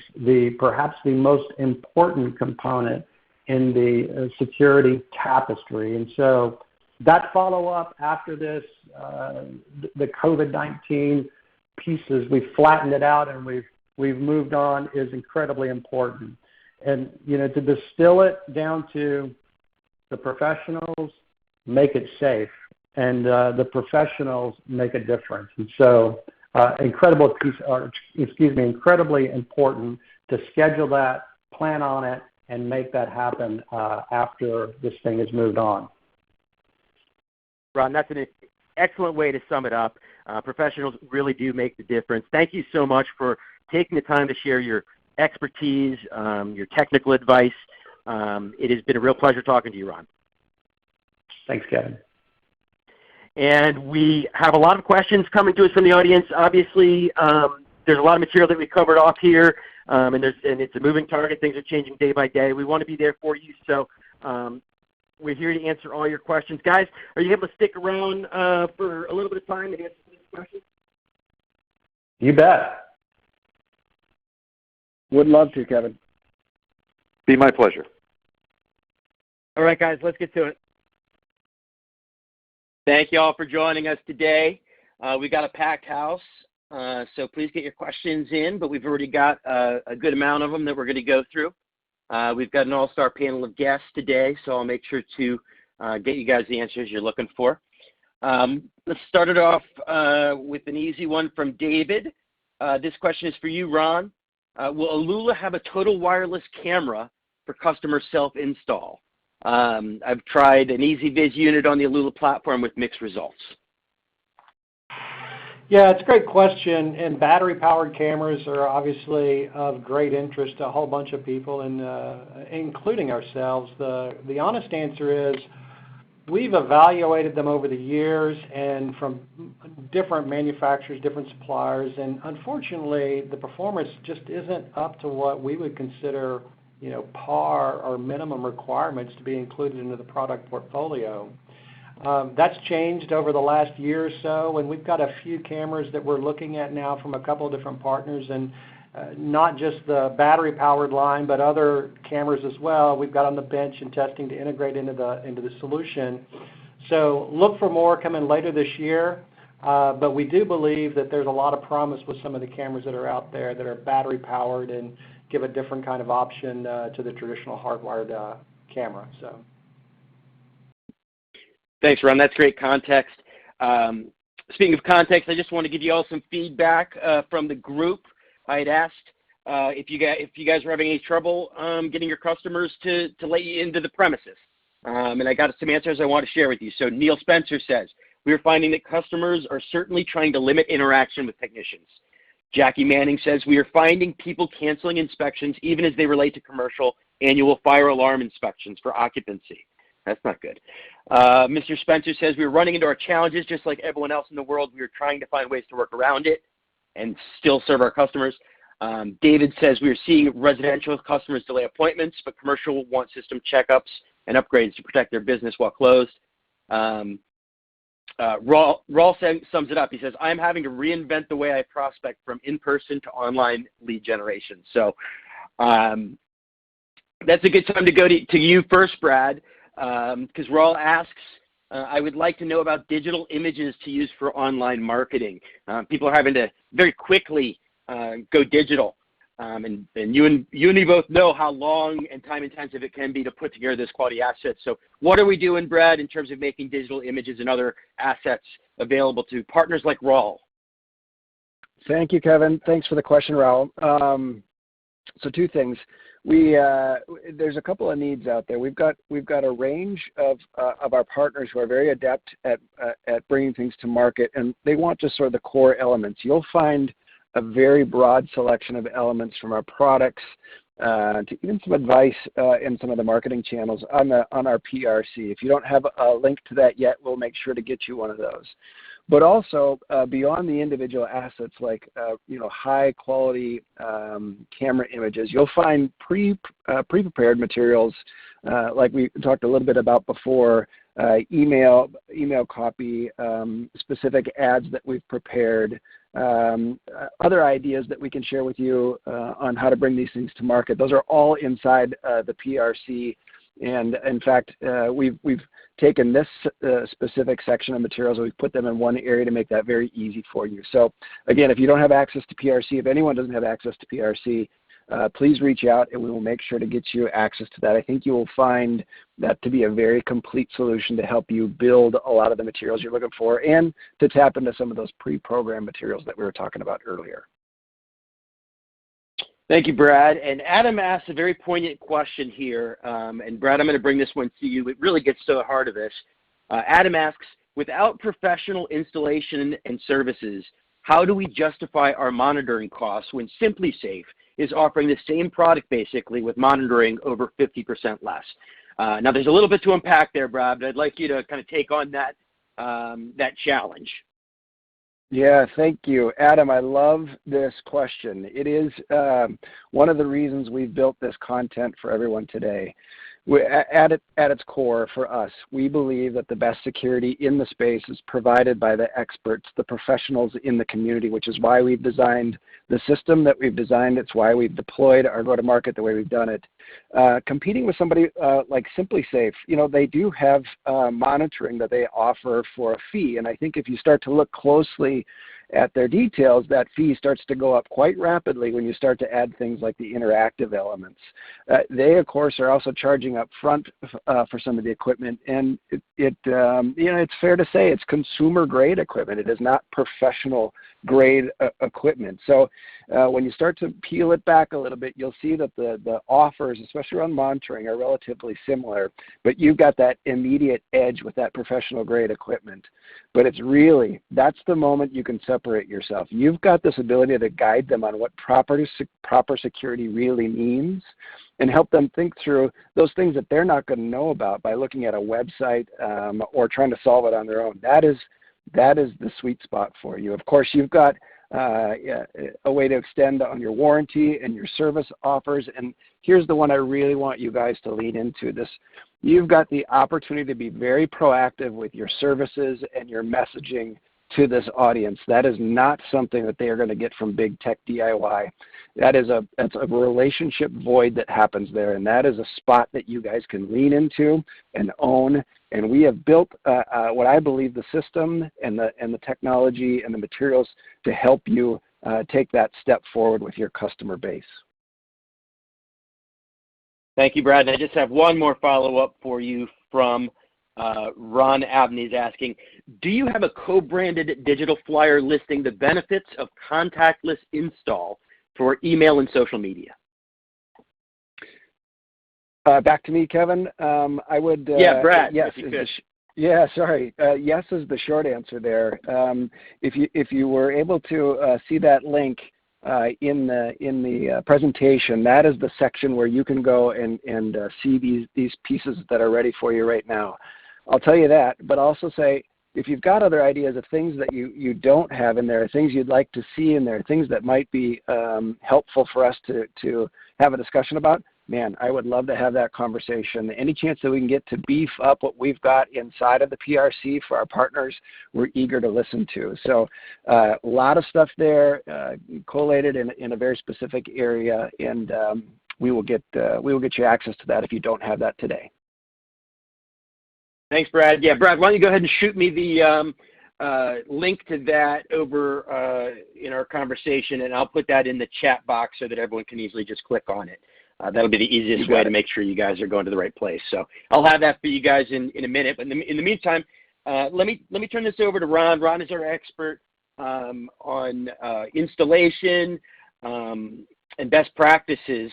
perhaps the most important component in the security tapestry. And so that follow-up after this, the COVID-19 pieces, we've flattened it out and we've moved on, is incredibly important. And, to distill it down to the professionals, make it safe, and the professionals make a difference. And so incredibly important to schedule that, plan on it, and make that happen after this thing has moved on. Ron, that's an excellent way to sum it up. Professionals really do make the difference. Thank you so much for taking the time to share your expertise, your technical advice. It has been a real pleasure talking to you, Ron. Thanks, Kevin. And we have a lot of questions coming to us from the audience. Obviously, there's a lot of material that we covered off here, and it's a moving target. Things are changing day by day. We want to be there for you, so we're here to answer all your questions. Guys, are you able to stick around for a little bit of time and answer these questions? You bet. Would love to, Kevin. Be my pleasure. All right, guys, let's get to it. Thank you all for joining us today. We've got a packed house, so please get your questions in, but we've already got a good amount of them that we're going to go through. We've got an all-star panel of guests today, so I'll make sure to get you guys the answers you're looking for. Let's start it off with an easy one from David. This question is for you, Ron. Will Alula have a total wireless camera for customer self-install? I've tried an EasyViz unit on the Alula platform with mixed results. Yeah, it's a great question, and battery-powered cameras are obviously of great interest to a whole bunch of people, and including ourselves. The honest answer is we've evaluated them over the years and from different manufacturers, different suppliers, and unfortunately the performance just isn't up to what we would consider par or minimum requirements to be included into the product portfolio. That's changed over the last year or so, and we've got a few cameras that we're looking at now from a couple of different partners, and not just the battery-powered line, but other cameras as well. We've got on the bench and testing to integrate into the solution. So look for more coming later this year, but we do believe that there's a lot of promise with some of the cameras that are out there that are battery-powered and give a different kind of option to the traditional hardwired camera. So. Thanks, Ron. That's great context. Speaking of context, I just want to give you all some feedback from the group. I had asked if you guys were having any trouble getting your customers to let you into the premises, and I got some answers I want to share with you. So Neil Spencer says, we are finding that customers are certainly trying to limit interaction with technicians. Jackie Manning says, we are finding people canceling inspections even as they relate to commercial annual fire alarm inspections for occupancy. That's not good. Mr. Spencer says, we're running into our challenges just like everyone else in the world. We are trying to find ways to work around it and still serve our customers. David says, we are seeing residential customers delay appointments, but commercial want system checkups and upgrades to protect their business while closed. Raul sums it up. He says, I'm having to reinvent the way I prospect from in-person to online lead generation. So that's a good time to go to you first, Brad, because Raul asks, I would like to know about digital images to use for online marketing. People are having to very quickly go digital. And you and me both know how long and time intensive it can be to put together this quality asset. So what are we doing, Brad, in terms of making digital images and other assets available to partners like Raul? Thank you, Kevin. Thanks for the question, Raul. So two things. There's a couple of needs out there. We've got a range of our partners who are very adept at bringing things to market, and they want just sort of the core elements. You'll find a very broad selection of elements from our products to even some advice in some of the marketing channels on our PRC. If you don't have a link to that yet, we'll make sure to get you one of those. But also beyond the individual assets like high quality camera images, you'll find pre-prepared materials like we talked a little bit about before, email copy, specific ads that we've prepared, other ideas that we can share with you on how to bring these things to market. Those are all inside the PRC. And in fact, we've taken this specific section of materials and we've put them in one area to make that very easy for you. So again, if you don't have access to PRC, if anyone doesn't have access to PRC, please reach out and we will make sure to get you access to that. I think you will find that to be a very complete solution to help you build a lot of the materials you're looking for and to tap into some of those pre-programmed materials that we were talking about earlier. Thank you, Brad. And Adam asked a very poignant question here. And Brad, I'm going to bring this one to you. It really gets to the heart of this. Adam asks, without professional installation and services, how do we justify our monitoring costs when SimpliSafe is offering the same product basically with monitoring over 50% less? Now, there's a little bit to unpack there, Brad, but I'd like you to kind of take on that, that challenge. Yeah, thank you. Adam, I love this question. It is one of the reasons we've built this content for everyone today. At its core for us, we believe that the best security in the space is provided by the experts, the professionals in the community, which is why we've designed the system that we've designed. It's why we've deployed our go-to-market the way we've done it. Competing with somebody like SimpliSafe, you know, they do have monitoring that they offer for a fee. And I think if you start to look closely at their details, that fee starts to go up quite rapidly when you start to add things like the interactive elements. They, of course, are also charging up front for some of the equipment, and you know, it's fair to say it's consumer-grade equipment. It is not professional-grade equipment. So when you start to peel it back a little bit, you'll see that the offers, especially around monitoring, are relatively similar, but you've got that immediate edge with that professional-grade equipment. But it's really, that's the moment you can separate yourself. You've got this ability to guide them on what proper security really means and help them think through those things that they're not going to know about by looking at a website or trying to solve it on their own. That is the sweet spot for you. Of course, you've got a way to extend on your warranty and your service offers. And here's the one I really want you guys to lean into. You've got the opportunity to be very proactive with your services and your messaging to this audience. That is not something that they are going to get from big tech DIY. That's a relationship void that happens there, and that is a spot that you guys can lean into and own. And we have built what I believe the system and the technology and the materials to help you take that step forward with your customer base. Thank you, Brad. And I just have one more follow-up for you from Ron Abney is asking, do you have a co-branded digital flyer listing the benefits of contactless install for email and social media? Back to me, Kevin. I would. Yeah, Brad. Yes. Yeah, sorry. Yes is the short answer there. If you were able to see that link in the presentation, that is the section where you can go and see these pieces that are ready for you right now. I'll tell you that, but also say, if you've got other ideas of things that you don't have in there, things you'd like to see in there, things that might be helpful for us to have a discussion about, man, I would love to have that conversation. Any chance that we can get to beef up what we've got inside of the PRC for our partners, we're eager to listen to. So a lot of stuff there, collated in a very specific area, and we will get you access to that if you don't have that today. Thanks, Brad. Yeah, Brad, why don't you go ahead and shoot me the link to that over in our conversation, and I'll put that in the chat box so that everyone can easily just click on it. That'll be the easiest way to make sure you guys are going to the right place. So I'll have that for you guys in a minute. But in the meantime, let me turn this over to Ron. Ron is our expert on installation and best practices.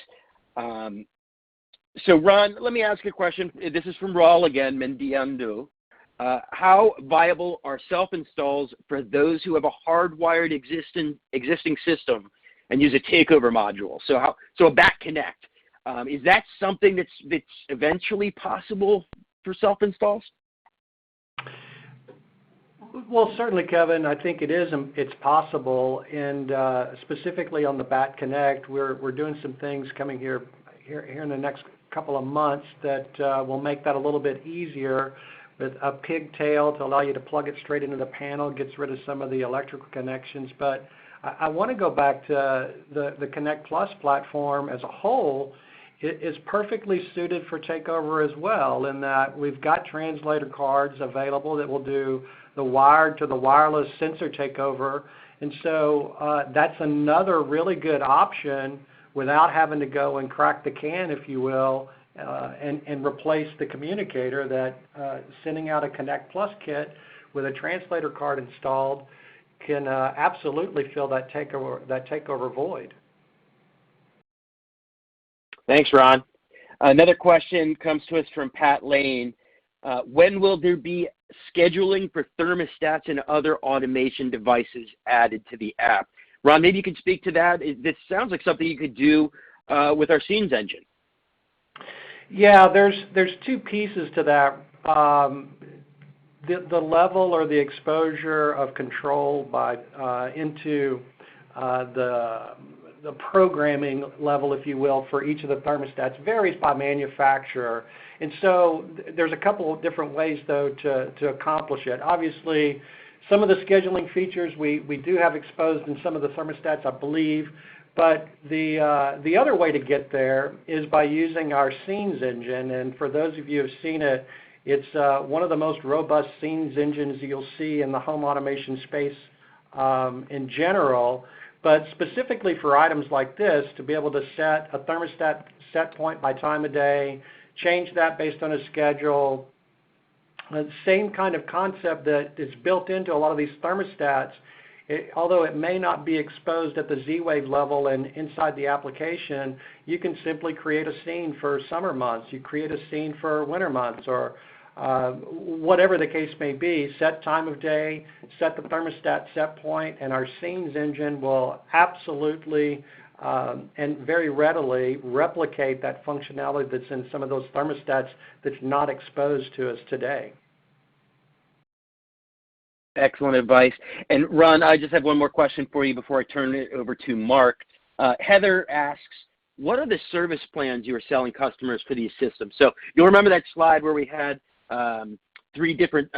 So Ron, let me ask you a question. This is from Raul again, Mendiando. How viable are self-installs for those who have a hardwired existing system and use a takeover module? So a back connect. Is that something that's eventually possible for self-installs? Well, certainly, Kevin. I think it's possible, and specifically on the Bat Connect, we're doing some things coming here in the next couple of months that will make that a little bit easier, with a pigtail to allow you to plug it straight into the panel, gets rid of some of the electrical connections. But I want to go back to the Connect Plus platform as a whole. It is perfectly suited for takeover as well, in that we've got translator cards available that will do the wired to the wireless sensor takeover. And so that's another really good option without having to go and crack the can, if you will, and replace the communicator. That sending out a Connect Plus kit with a translator card installed can absolutely fill that takeover void. Thanks, Ron. Another question comes to us from Pat Lane. When will there be scheduling for thermostats and other automation devices added to the app? Ron, maybe you could speak to that. This sounds like something you could do with our Scenes engine. Yeah, there's two pieces to that. The level or the exposure of control into the programming level, if you will, for each of the thermostats varies by manufacturer. And so there's a couple of different ways, though, to accomplish it. Obviously, some of the scheduling features we do have exposed in some of the thermostats, I believe. But the other way to get there is by using our Scenes engine. And for those of you who have seen it, it's one of the most robust Scenes engines you'll see in the home automation space in general. But specifically for items like this, to be able to set a thermostat set point by time of day, change that based on a schedule, the same kind of concept that is built into a lot of these thermostats, although it may not be exposed at the Z-Wave level and inside the application, you can simply create a scene for summer months. You create a scene for winter months, or whatever the case may be. Set time of day, set the thermostat set point, and our Scenes engine will absolutely and very readily replicate that functionality that's in some of those thermostats that's not exposed to us today. Excellent advice. And Ron, I just have one more question for you before I turn it over to Mark. Heather asks, what are the service plans you are selling customers for these systems? So you'll remember that slide where we had 3 different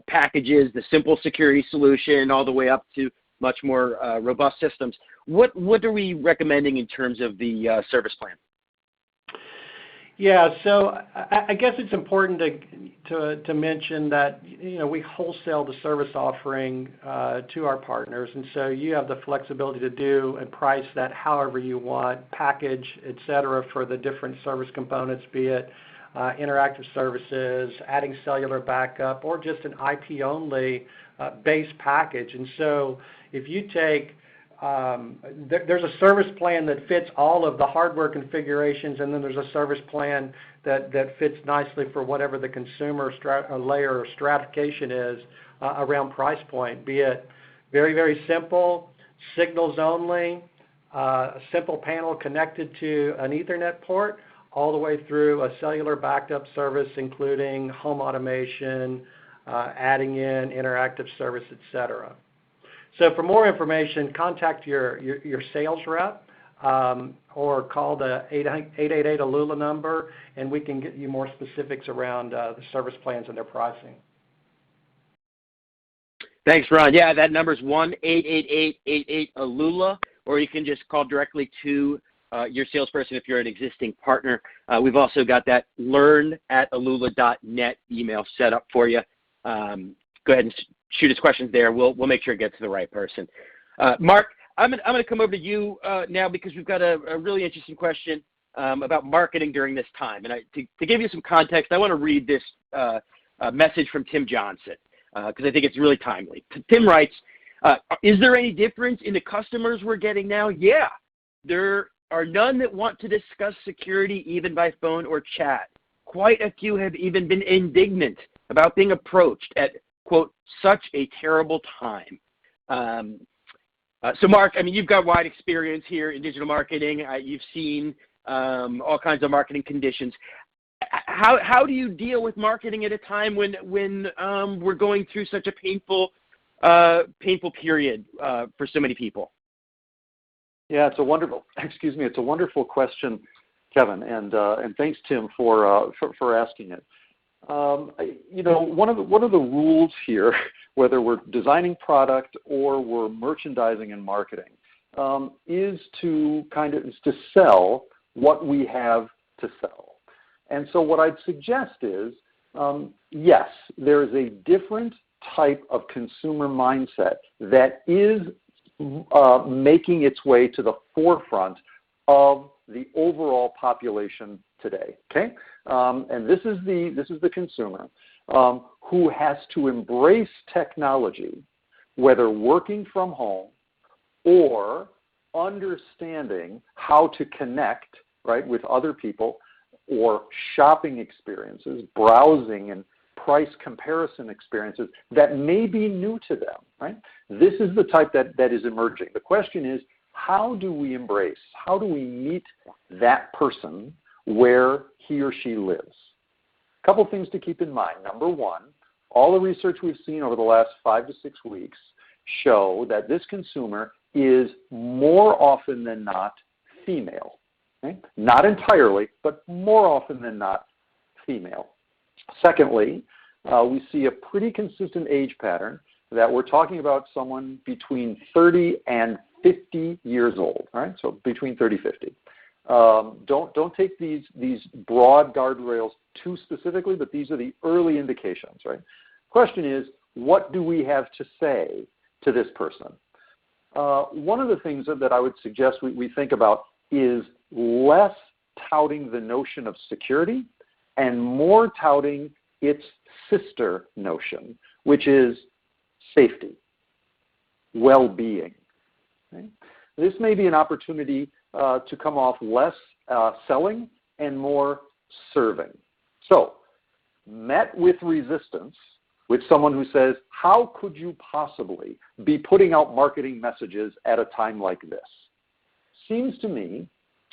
packages, the simple security solution all the way up to much more robust systems. What are we recommending in terms of the service plan? Yeah, so I guess it's important to mention that we wholesale the service offering to our partners, and so you have the flexibility to do and price that however you want, package, et cetera, for the different service components, be it interactive services, adding cellular backup, or just an IP-only base package. And so if you take there's a service plan that fits all of the hardware configurations, and then there's a service plan that fits nicely for whatever the consumer layer or stratification is around price point, be it very, very simple, signals only, a simple panel connected to an Ethernet port, all the way through a cellular backup service, including home automation, adding in interactive service, et cetera. So for more information, contact your sales rep or call the 888 ALULA number, and we can get you more specifics around the service plans and their pricing. Thanks, Ron. Yeah, that number is 1-888-88-ALULA, or you can just call directly to your salesperson if you're an existing partner. We've also got that learn@alula.net email set up for you. Go ahead and shoot us questions there. We'll make sure it gets to the right person. Mark, I'm going to come over to you now because we've got a really interesting question about marketing during this time. And to give you some context, I want to read this message from Tim Johnson because I think it's really timely. Tim writes, is there any difference in the customers we're getting now? Yeah, there are none that want to discuss security even by phone or chat. Quite a few have even been indignant about being approached at, quote, such a terrible time. So Mark, I mean, you've got wide experience here in digital marketing. You've seen all kinds of marketing conditions. How do you deal with marketing at a time when we're going through such a painful period for so many people? Yeah, it's a wonderful question, Kevin, and thanks, Tim, for asking it. One of the rules here, whether we're designing product or we're merchandising and marketing, is to sell what we have to sell. And so what I'd suggest is, yes, there is a different type of consumer mindset that is making its way to the forefront of the overall population today. Okay, and this is the consumer who has to embrace technology, whether working from home or understanding how to connect, right, with other people or shopping experiences, browsing and price comparison experiences that may be new to them, right? This is the type that is emerging. The question is, how do we embrace, how do we meet that person where he or she lives? A couple things to keep in mind. Number one, all the research we've seen over the last 5 to 6 weeks show that this consumer is more often than not female. Okay? Not entirely, but more often than not female. Secondly, we see a pretty consistent age pattern that we're talking about someone between 30 and 50 years old, right? So between 30 and 50. Don't take these broad guardrails too specifically, but these are the early indications, right? Question is, what do we have to say to this person? One of the things that I would suggest we think about is less touting the notion of security and more touting its sister notion, which is safety, well-being. Okay? This may be an opportunity to come off less selling and more serving. So, met with resistance with someone who says, how could you possibly be putting out marketing messages at a time like this? Seems to me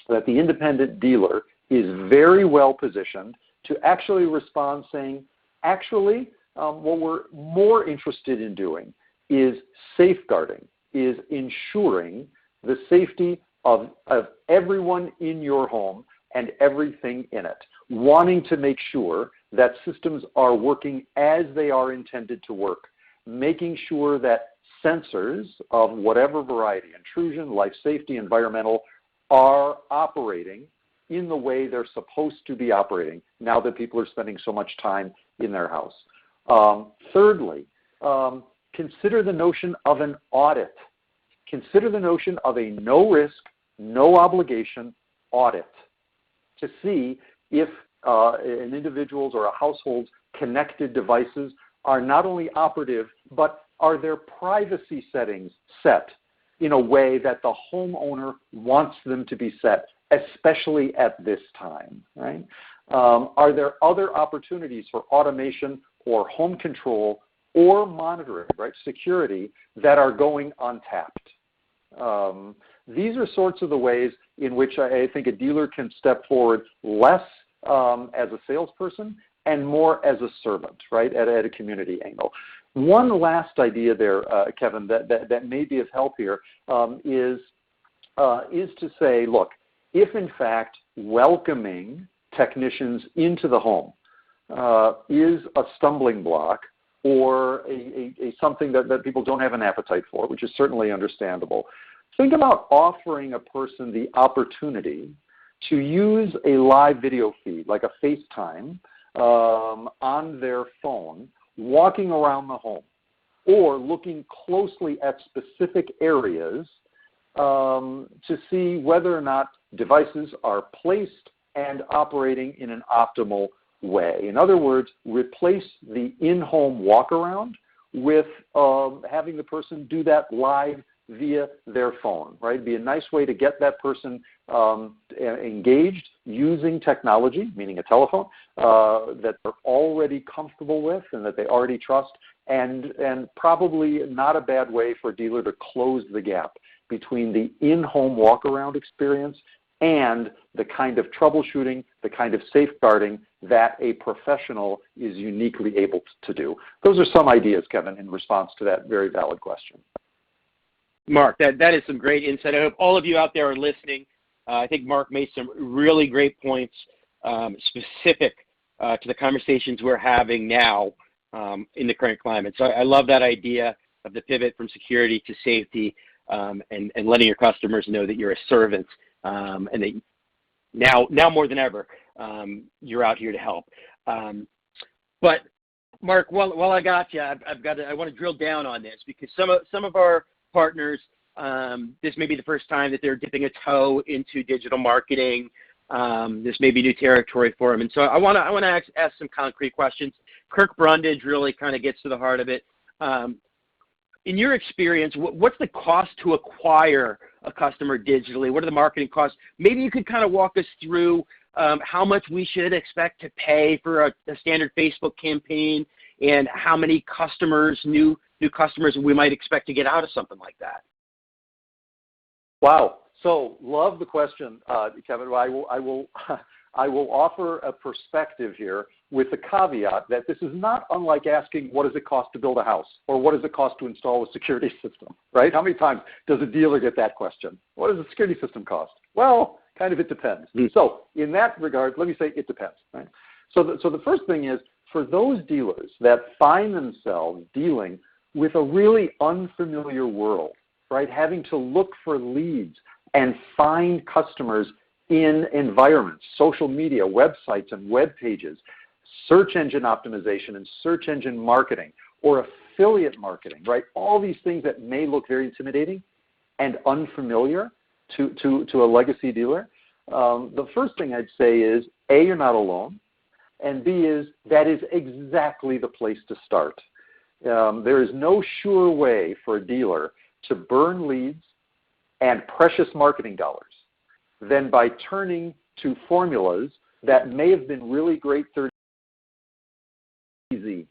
that the independent dealer is very well positioned to actually respond saying, actually, what we're more interested in doing is safeguarding, is ensuring the safety of everyone in your home and everything in it, wanting to make sure that systems are working as they are intended to work, making sure that sensors of whatever variety, intrusion, life safety, environmental, are operating in the way they're supposed to be operating now that people are spending so much time in their house. Thirdly, consider the notion of an audit. Consider the notion of a no-risk, no-obligation audit to see if an individual's or a household's connected devices are not only operative, but are their privacy settings set in a way that the homeowner wants them to be set, especially at this time, right? Are there other opportunities for automation or home control or monitoring, right, security, that are going untapped? These are sorts of the ways in which I think a dealer can step forward less as a salesperson and more as a servant, right, at a community angle. One last idea there, Kevin, that may be of help here is to say, look, if in fact welcoming technicians into the home is a stumbling block or something that people don't have an appetite for, which is certainly understandable, think about offering a person the opportunity to use a live video feed, like a FaceTime, on their phone, walking around the home, or looking closely at specific areas to see whether or not devices are placed and operating in an optimal way. In other words, replace the in-home walk-around with having the person do that live via their phone, right? It'd be a nice way to get that person engaged using technology, meaning a telephone, that they're already comfortable with and that they already trust, and probably not a bad way for a dealer to close the gap between the in-home walk-around experience and the kind of troubleshooting, the kind of safeguarding that a professional is uniquely able to do. Those are some ideas, Kevin, in response to that very valid question. Mark, that is some great insight. I hope all of you out there are listening. I think Mark made some really great points specific to the conversations we're having now in the current climate. So I love that idea of the pivot from security to safety and letting your customers know that you're a servant and that now more than ever, you're out here to help. But Mark, while I got you, I want to drill down on this because some of our partners, this may be the first time that they're dipping a toe into digital marketing. This may be new territory for them, and so I want to ask some concrete questions. Kirk Brundage really kind of gets to the heart of it. In your experience, what's the cost to acquire a customer digitally? What are the marketing costs? Maybe you could kind of walk us through how much we should expect to pay for a standard Facebook campaign, and how many customers, new customers, we might expect to get out of something like that? Wow. So love the question, Kevin. I will offer a perspective here with the caveat that this is not unlike asking what does it cost to build a house, or what does it cost to install a security system, right? How many times does a dealer get that question? What does a security system cost? Well, kind of it depends. So in that regard, let me say it depends, right? So the first thing is, for those dealers that find themselves dealing with a really unfamiliar world, right, having to look for leads and find customers in environments, social media, websites and web pages, search engine optimization and search engine marketing, or affiliate marketing, right? All these things that may look very intimidating and unfamiliar to a legacy dealer. The first thing I'd say is, A, you're not alone, and B is that is exactly the place to start. There is no sure way for a dealer to burn leads and precious marketing dollars than by turning to formulas that may have been really great 30 easy.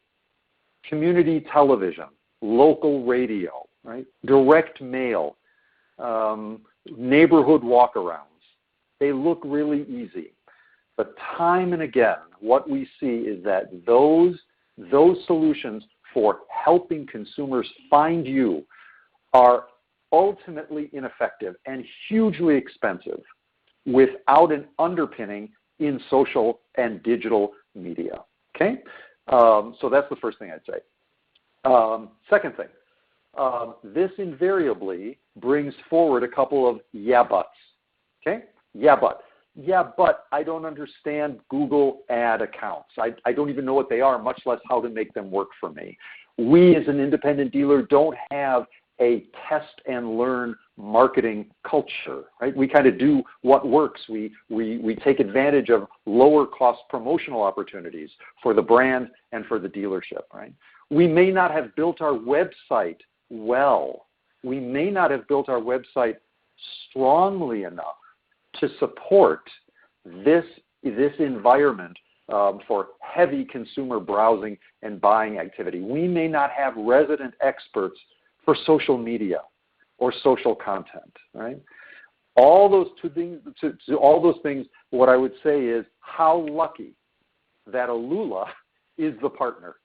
Community television, local radio, right? Direct mail, neighborhood walkarounds. They look really easy. But time and again, what we see is that those solutions for helping consumers find you are ultimately ineffective and hugely expensive without an underpinning in social and digital media. Okay? So that's the first thing I'd say. Second thing, this invariably brings forward a couple of yeah buts. Okay? Yeah, but I don't understand Google ad accounts. I don't even know what they are, much less how to make them work for me. We as an independent dealer don't have a test and learn marketing culture, right? We kind of do what works. We take advantage of lower cost promotional opportunities for the brand and for the dealership, right? We may not have built our website well. We may not have built our website strongly enough to support this environment for heavy consumer browsing and buying activity. We may not have resident experts for social media or social content, right? All those things, what I would say is how lucky that Alula is the partner,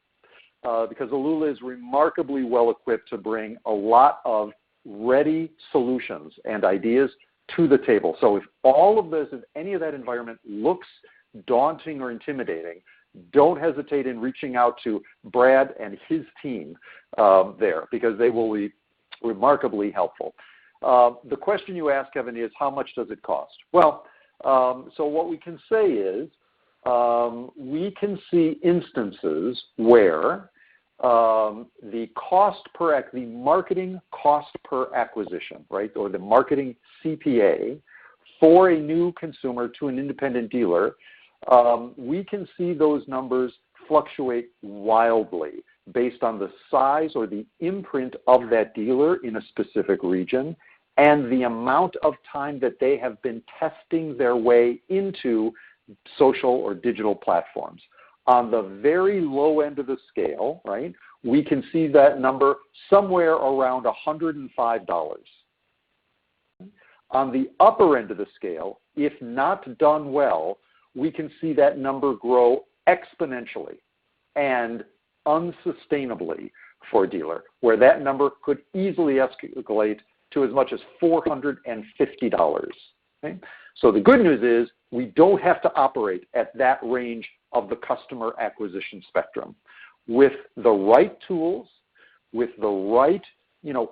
because Alula is remarkably well equipped to bring a lot of ready solutions and ideas to the table. So if all of this, if any of that environment looks daunting or intimidating, don't hesitate in reaching out to Brad and his team there, because they will be remarkably helpful. The question you asked, Kevin, is how much does it cost? Well, so what we can say is we can see instances where the marketing cost per acquisition, right, or the marketing CPA for a new consumer to an independent dealer, we can see those numbers fluctuate wildly based on the size or the imprint of that dealer in a specific region and the amount of time that they have been testing their way into social or digital platforms. On the very low end of the scale, right, we can see that number somewhere around $105. On the upper end of the scale, if not done well, we can see that number grow exponentially and unsustainably for a dealer, where that number could easily escalate to as much as $450. Okay? So the good news is we don't have to operate at that range of the customer acquisition spectrum. With the right tools, with the right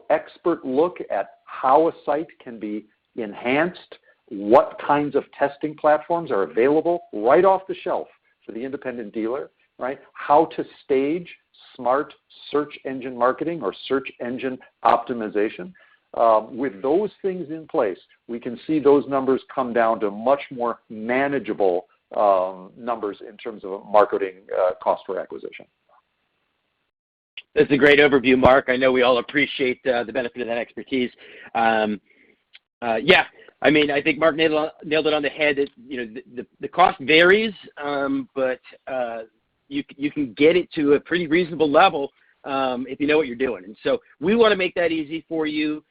expert look at how a site can be enhanced, what kinds of testing platforms are available right off the shelf for the independent dealer, right? How to stage smart search engine marketing or search engine optimization. With those things in place, we can see those numbers come down to much more manageable numbers in terms of marketing cost per acquisition. That's a great overview, Mark. I know we all appreciate the benefit of that expertise. I mean, I think Mark nailed it on the head. That, you know, the cost varies, but you can get it to a pretty reasonable level if you know what you're doing. And so we want to make that easy for you.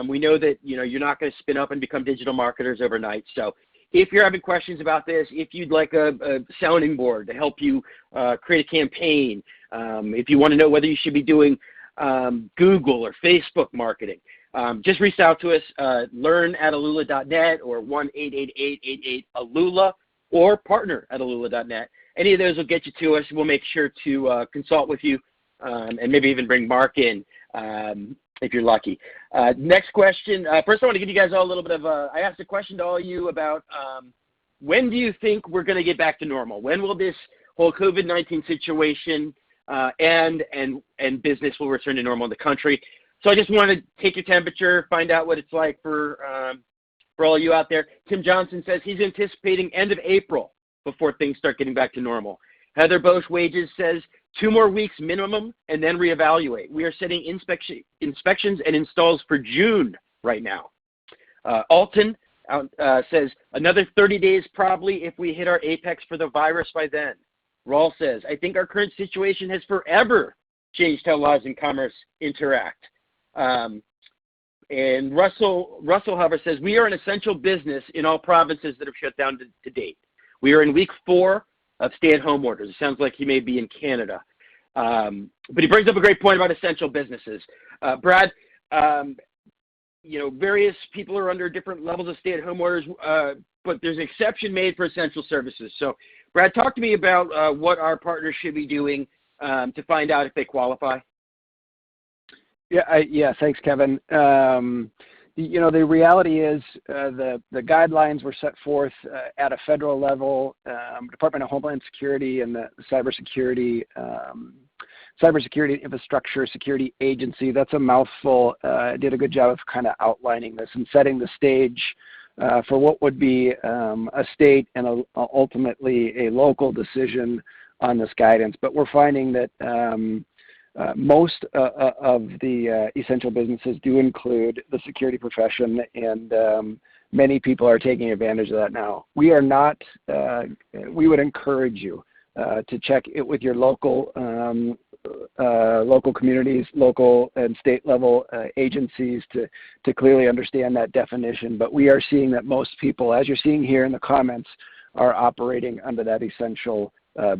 We know that, you know, you're not going to spin up and become digital marketers overnight. So if you're having questions about this, if you'd like a sounding board to help you create a campaign, if you want to know whether you should be doing Google or Facebook marketing, just reach out to us, learn@alula.net or 1-888-88-ALULA or partner@alula.net. Any of those will get you to us. We'll make sure to consult with you and maybe even bring Mark in if you're lucky. Next question. First, I want to give you guys all a little bit of I asked a question to all of you about when do you think we're going to get back to normal? When will this whole COVID-19 situation end and business will return to normal in the country? So I just want to take your temperature, find out what it's like for all you out there. Tim Johnson says he's anticipating end of April before things start getting back to normal. Heather Bosch Wages says 2 more weeks minimum and then reevaluate. We are setting inspections and installs for June right now. Alton says another 30 days probably if we hit our apex for the virus by then. Rawl says, I think our current situation has forever changed how lives and commerce interact. And Russell, however, says, we are an essential business in all provinces that have shut down to date. We are in week 4 of stay-at-home orders. It sounds like he may be in Canada. But he brings up a great point about essential businesses. Brad, you know, various people are under different levels of stay-at-home orders, but there's an exception made for essential services. So, Brad, talk to me about what our partners should be doing to find out if they qualify. Yeah, thanks, Kevin. You know, the reality is the guidelines were set forth at a federal level. Department of Homeland Security and the Cybersecurity Infrastructure Security Agency, that's a mouthful, did a good job of kind of outlining this and setting the stage for what would be a state and ultimately a local decision on this guidance. But we're finding that most of the essential businesses do include the security profession, and many people are taking advantage of that now. We are not, we would encourage you to check it with your local communities, local and state level agencies to clearly understand that definition. But we are seeing that most people, as you're seeing here in the comments, are operating under that essential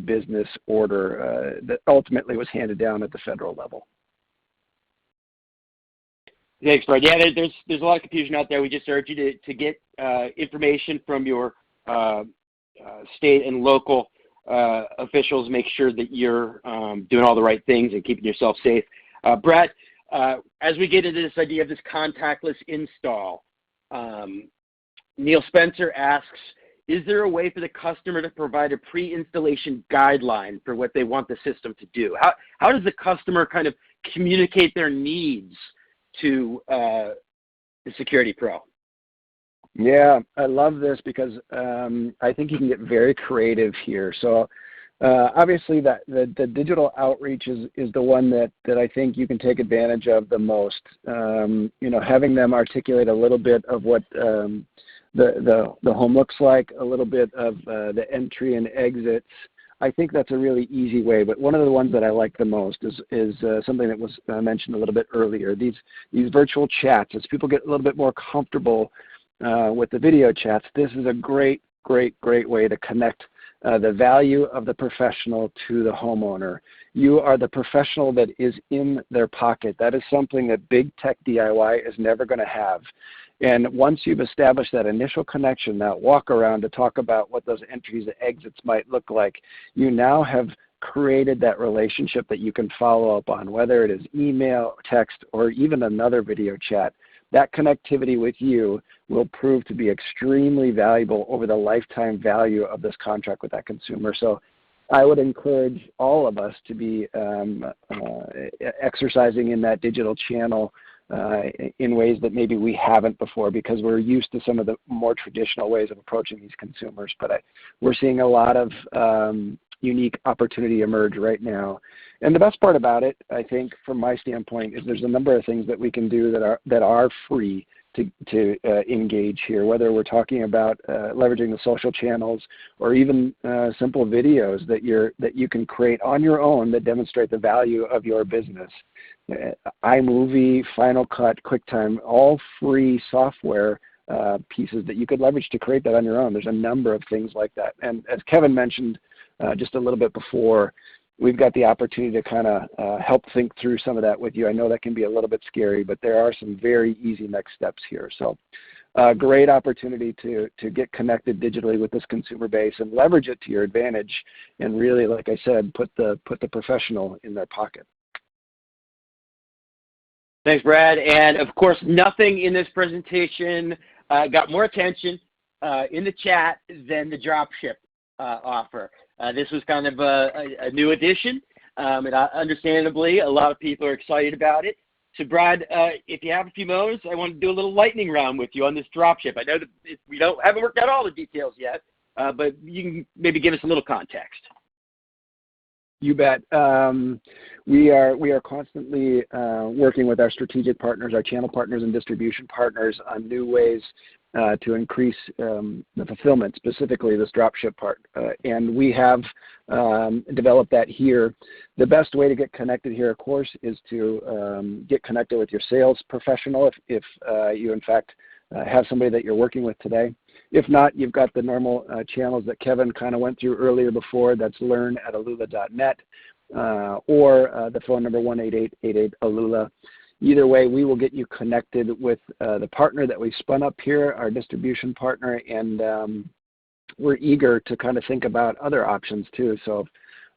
business order that ultimately was handed down at the federal level. Thanks, Brad. Yeah, there's a lot of confusion out there. We just urge you to get information from your state and local officials. Make sure that you're doing all the right things and keeping yourself safe. Brad, as we get into this idea of this contactless install, Neil Spencer asks, is there a way for the customer to provide a pre-installation guideline for what they want the system to do? How does the customer kind of communicate their needs to the security pro? Yeah, I love this because I think you can get very creative here. So obviously the digital outreach is the one that I think you can take advantage of the most. You know, having them articulate a little bit of what the home looks like, a little bit of the entry and exits. I think that's a really easy way, but one of the ones that I like the most is something that was mentioned a little bit earlier. These virtual chats, as people get a little bit more comfortable with the video chats, this is a great way to connect the value of the professional to the homeowner. You are the professional that is in their pocket. That is something that big tech DIY is never going to have. And once you've established that initial connection, that walk around to talk about what those entries and exits might look like, you now have created that relationship that you can follow up on, whether it is email, text, or even another video chat. That connectivity with you will prove to be extremely valuable over the lifetime value of this contract with that consumer. So I would encourage all of us to be exercising in that digital channel in ways that maybe we haven't before, because we're used to some of the more traditional ways of approaching these consumers. But we're seeing a lot of unique opportunity emerge right now. And the best part about it, I think, from my standpoint, is there's a number of things that we can do that are free to engage here, whether we're talking about leveraging the social channels or even simple videos that you can create on your own that demonstrate the value of your business. iMovie, Final Cut, QuickTime, all free software pieces that you could leverage to create that on your own. There's a number of things like that. And as Kevin mentioned just a little bit before, we've got the opportunity to kind of help think through some of that with you. I know that can be a little bit scary, but there are some very easy next steps here. So great opportunity to get connected digitally with this consumer base and leverage it to your advantage and really, like I said, put the professional in their pocket. Thanks, Brad. And of course, nothing in this presentation got more attention in the chat than the Dropship offer. This was kind of a new addition, and understandably, a lot of people are excited about it. So, Brad, if you have a few moments, I want to do a little lightning round with you on this Dropship. I know that we haven't worked out all the details yet, but you can maybe give us a little context. You bet. We are constantly working with our strategic partners, our channel partners and distribution partners on new ways to increase the fulfillment, specifically this Dropship part. And we have developed that here. The best way to get connected here, of course, is to get connected with your sales professional if you, in fact, have somebody that you're working with today. If not, you've got the normal channels that Kevin kind of went through earlier before. That's learn@alula.net or the phone number 1-888-88-ALULA. Either way, we will get you connected with the partner that we spun up here, our distribution partner, and we're eager to kind of think about other options too. So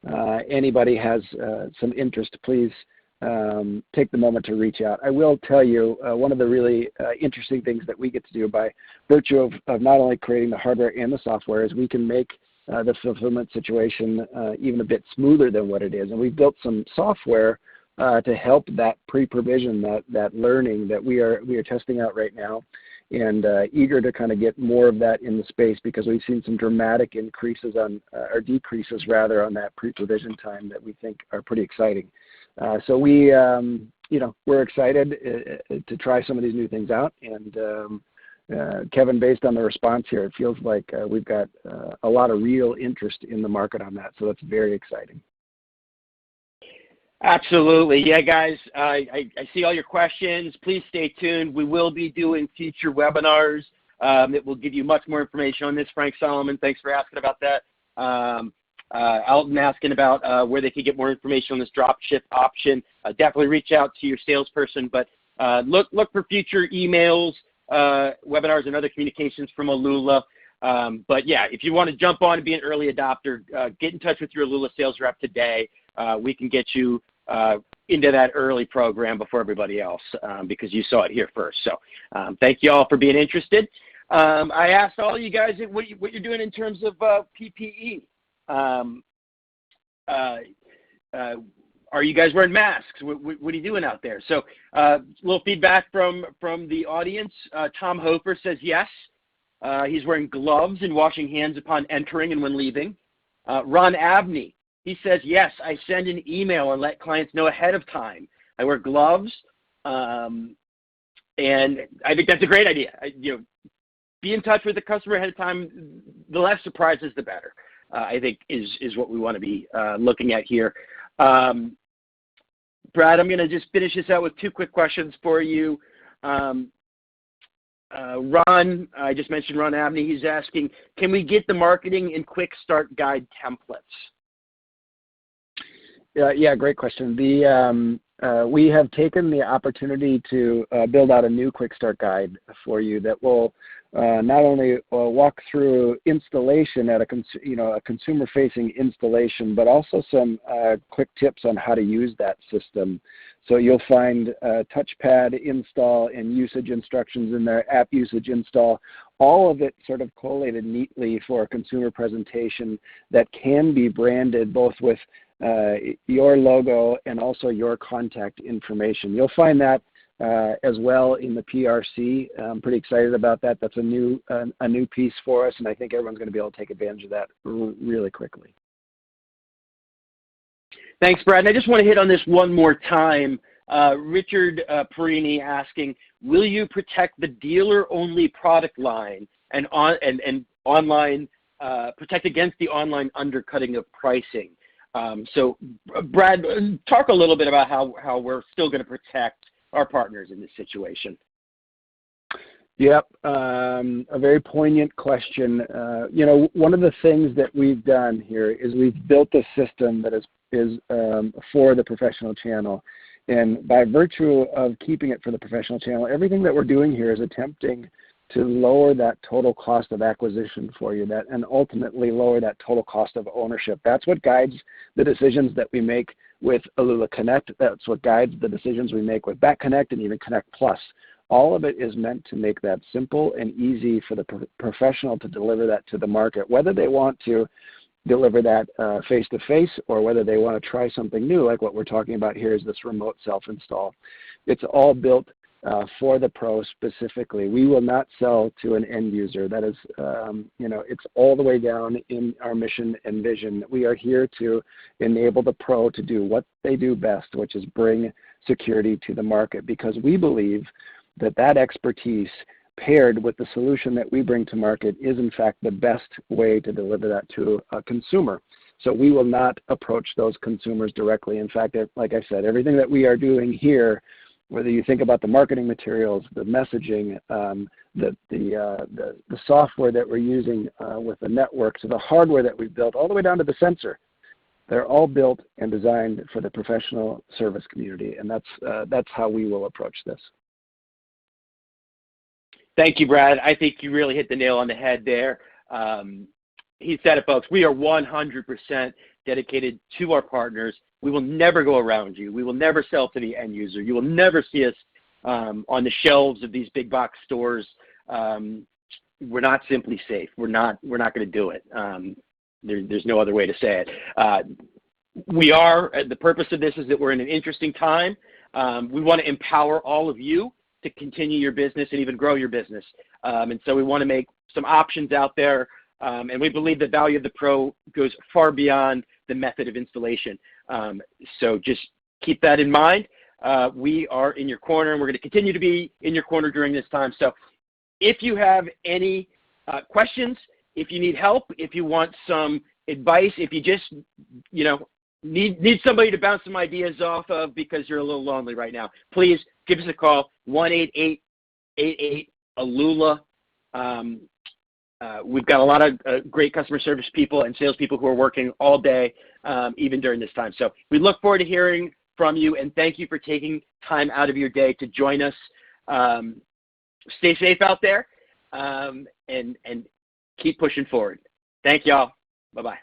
if anybody has some interest, please take the moment to reach out. I will tell you one of the really interesting things that we get to do by virtue of not only creating the hardware and the software is we can make the fulfillment situation even a bit smoother than what it is. And we've built some software to help that pre-provision, that learning that we are testing out right now, and eager to kind of get more of that in the space because we've seen some dramatic increases on, or decreases rather, on that pre-provision time that we think are pretty exciting. So we're excited to try some of these new things out. And Kevin, based on the response here, it feels like we've got a lot of real interest in the market on that. So that's very exciting. Absolutely. Yeah, guys, I see all your questions. Please stay tuned. We will be doing future webinars that will give you much more information on this. Frank Solomon, thanks for asking about that. Alton asking about where they can get more information on this Dropship option. Definitely reach out to your salesperson, but look for future emails, webinars, and other communications from Alula. But yeah, if you want to jump on and be an early adopter, get in touch with your Alula sales rep today. We can get you into that early program before everybody else because you saw it here first. So thank you all for being interested. I asked all you guys what you're doing in terms of PPE. Are you guys wearing masks? What are you doing out there? So a little feedback from the audience. Tom Hofer says yes. He's wearing gloves and washing hands upon entering and when leaving. Ron Abney, he says, yes, I send an email and let clients know ahead of time. I wear gloves, and I think that's a great idea. Be in touch with the customer ahead of time. The less surprises, the better. I think is what we want to be looking at here. Brad, I'm going to just finish this out with two quick questions for you. Ron, I just mentioned Ron Abney. He's asking, can we get the marketing and quick start guide templates? Yeah, great question. We have taken the opportunity to build out a new quick start guide for you that will not only walk through installation at a consumer-facing installation, but also some quick tips on how to use that system. So you'll find touchpad install and usage instructions in there, app usage install, all of it sort of collated neatly for a consumer presentation that can be branded both with your logo and also your contact information. You'll find that as well in the PRC. I'm pretty excited about that. That's a new piece for us, and I think everyone's going to be able to take advantage of that really quickly. Thanks, Brad. And I just want to hit on this one more time. Richard Perini asking, will you protect the dealer-only product line and online protect against the online undercutting of pricing? So, Brad, talk a little bit about how we're still going to protect our partners in this situation. Yep, a very poignant question. You know, one of the things that we've done here is we've built a system that is for the professional channel. And by virtue of keeping it for the professional channel, everything that we're doing here is attempting to lower that total cost of acquisition for you, and ultimately lower that total cost of ownership. That's what guides the decisions that we make with AlulaConnect. That's what guides the decisions we make with BackConnect and even Connect Plus. All of it is meant to make that simple and easy for the professional to deliver that to the market, whether they want to deliver that face-to-face or whether they want to try something new, like what we're talking about here is this remote self-install. It's all built for the pro specifically. We will not sell to an end user. That is, you know, it's all the way down in our mission and vision. We are here to enable the pro to do what they do best, which is bring security to the market, because we believe that expertise paired with the solution that we bring to market is in fact the best way to deliver that to a consumer. So we will not approach those consumers directly. In fact, like I said, everything that we are doing here, whether you think about the marketing materials, the messaging, the software that we're using with the network, to the hardware that we've built, all the way down to the sensor, they're all built and designed for the professional service community, and that's how we will approach this. Thank you, Brad. I think you really hit the nail on the head there. He said it, folks. We are 100% dedicated to our partners. We will never go around you. We will never sell to the end user. You will never see us on the shelves of these big box stores. We're not simply safe. We're not going to do it. There's no other way to say it. The purpose of this is that we're in an interesting time. We want to empower all of you to continue your business and even grow your business. And so we want to make some options out there. And we believe the value of the pro goes far beyond the method of installation. So just keep that in mind. We are in your corner, and we're going to continue to be in your corner during this time. So if you have any questions, if you need help, if you want some advice, if you just, you know, need somebody to bounce some ideas off of because you're a little lonely right now, please give us a call, 1-888-88-ALULA. We've got a lot of great customer service people and salespeople who are working all day, even during this time. So we look forward to hearing from you, and thank you for taking time out of your day to join us. Stay safe out there, and keep pushing forward. Thank y'all. Bye-bye.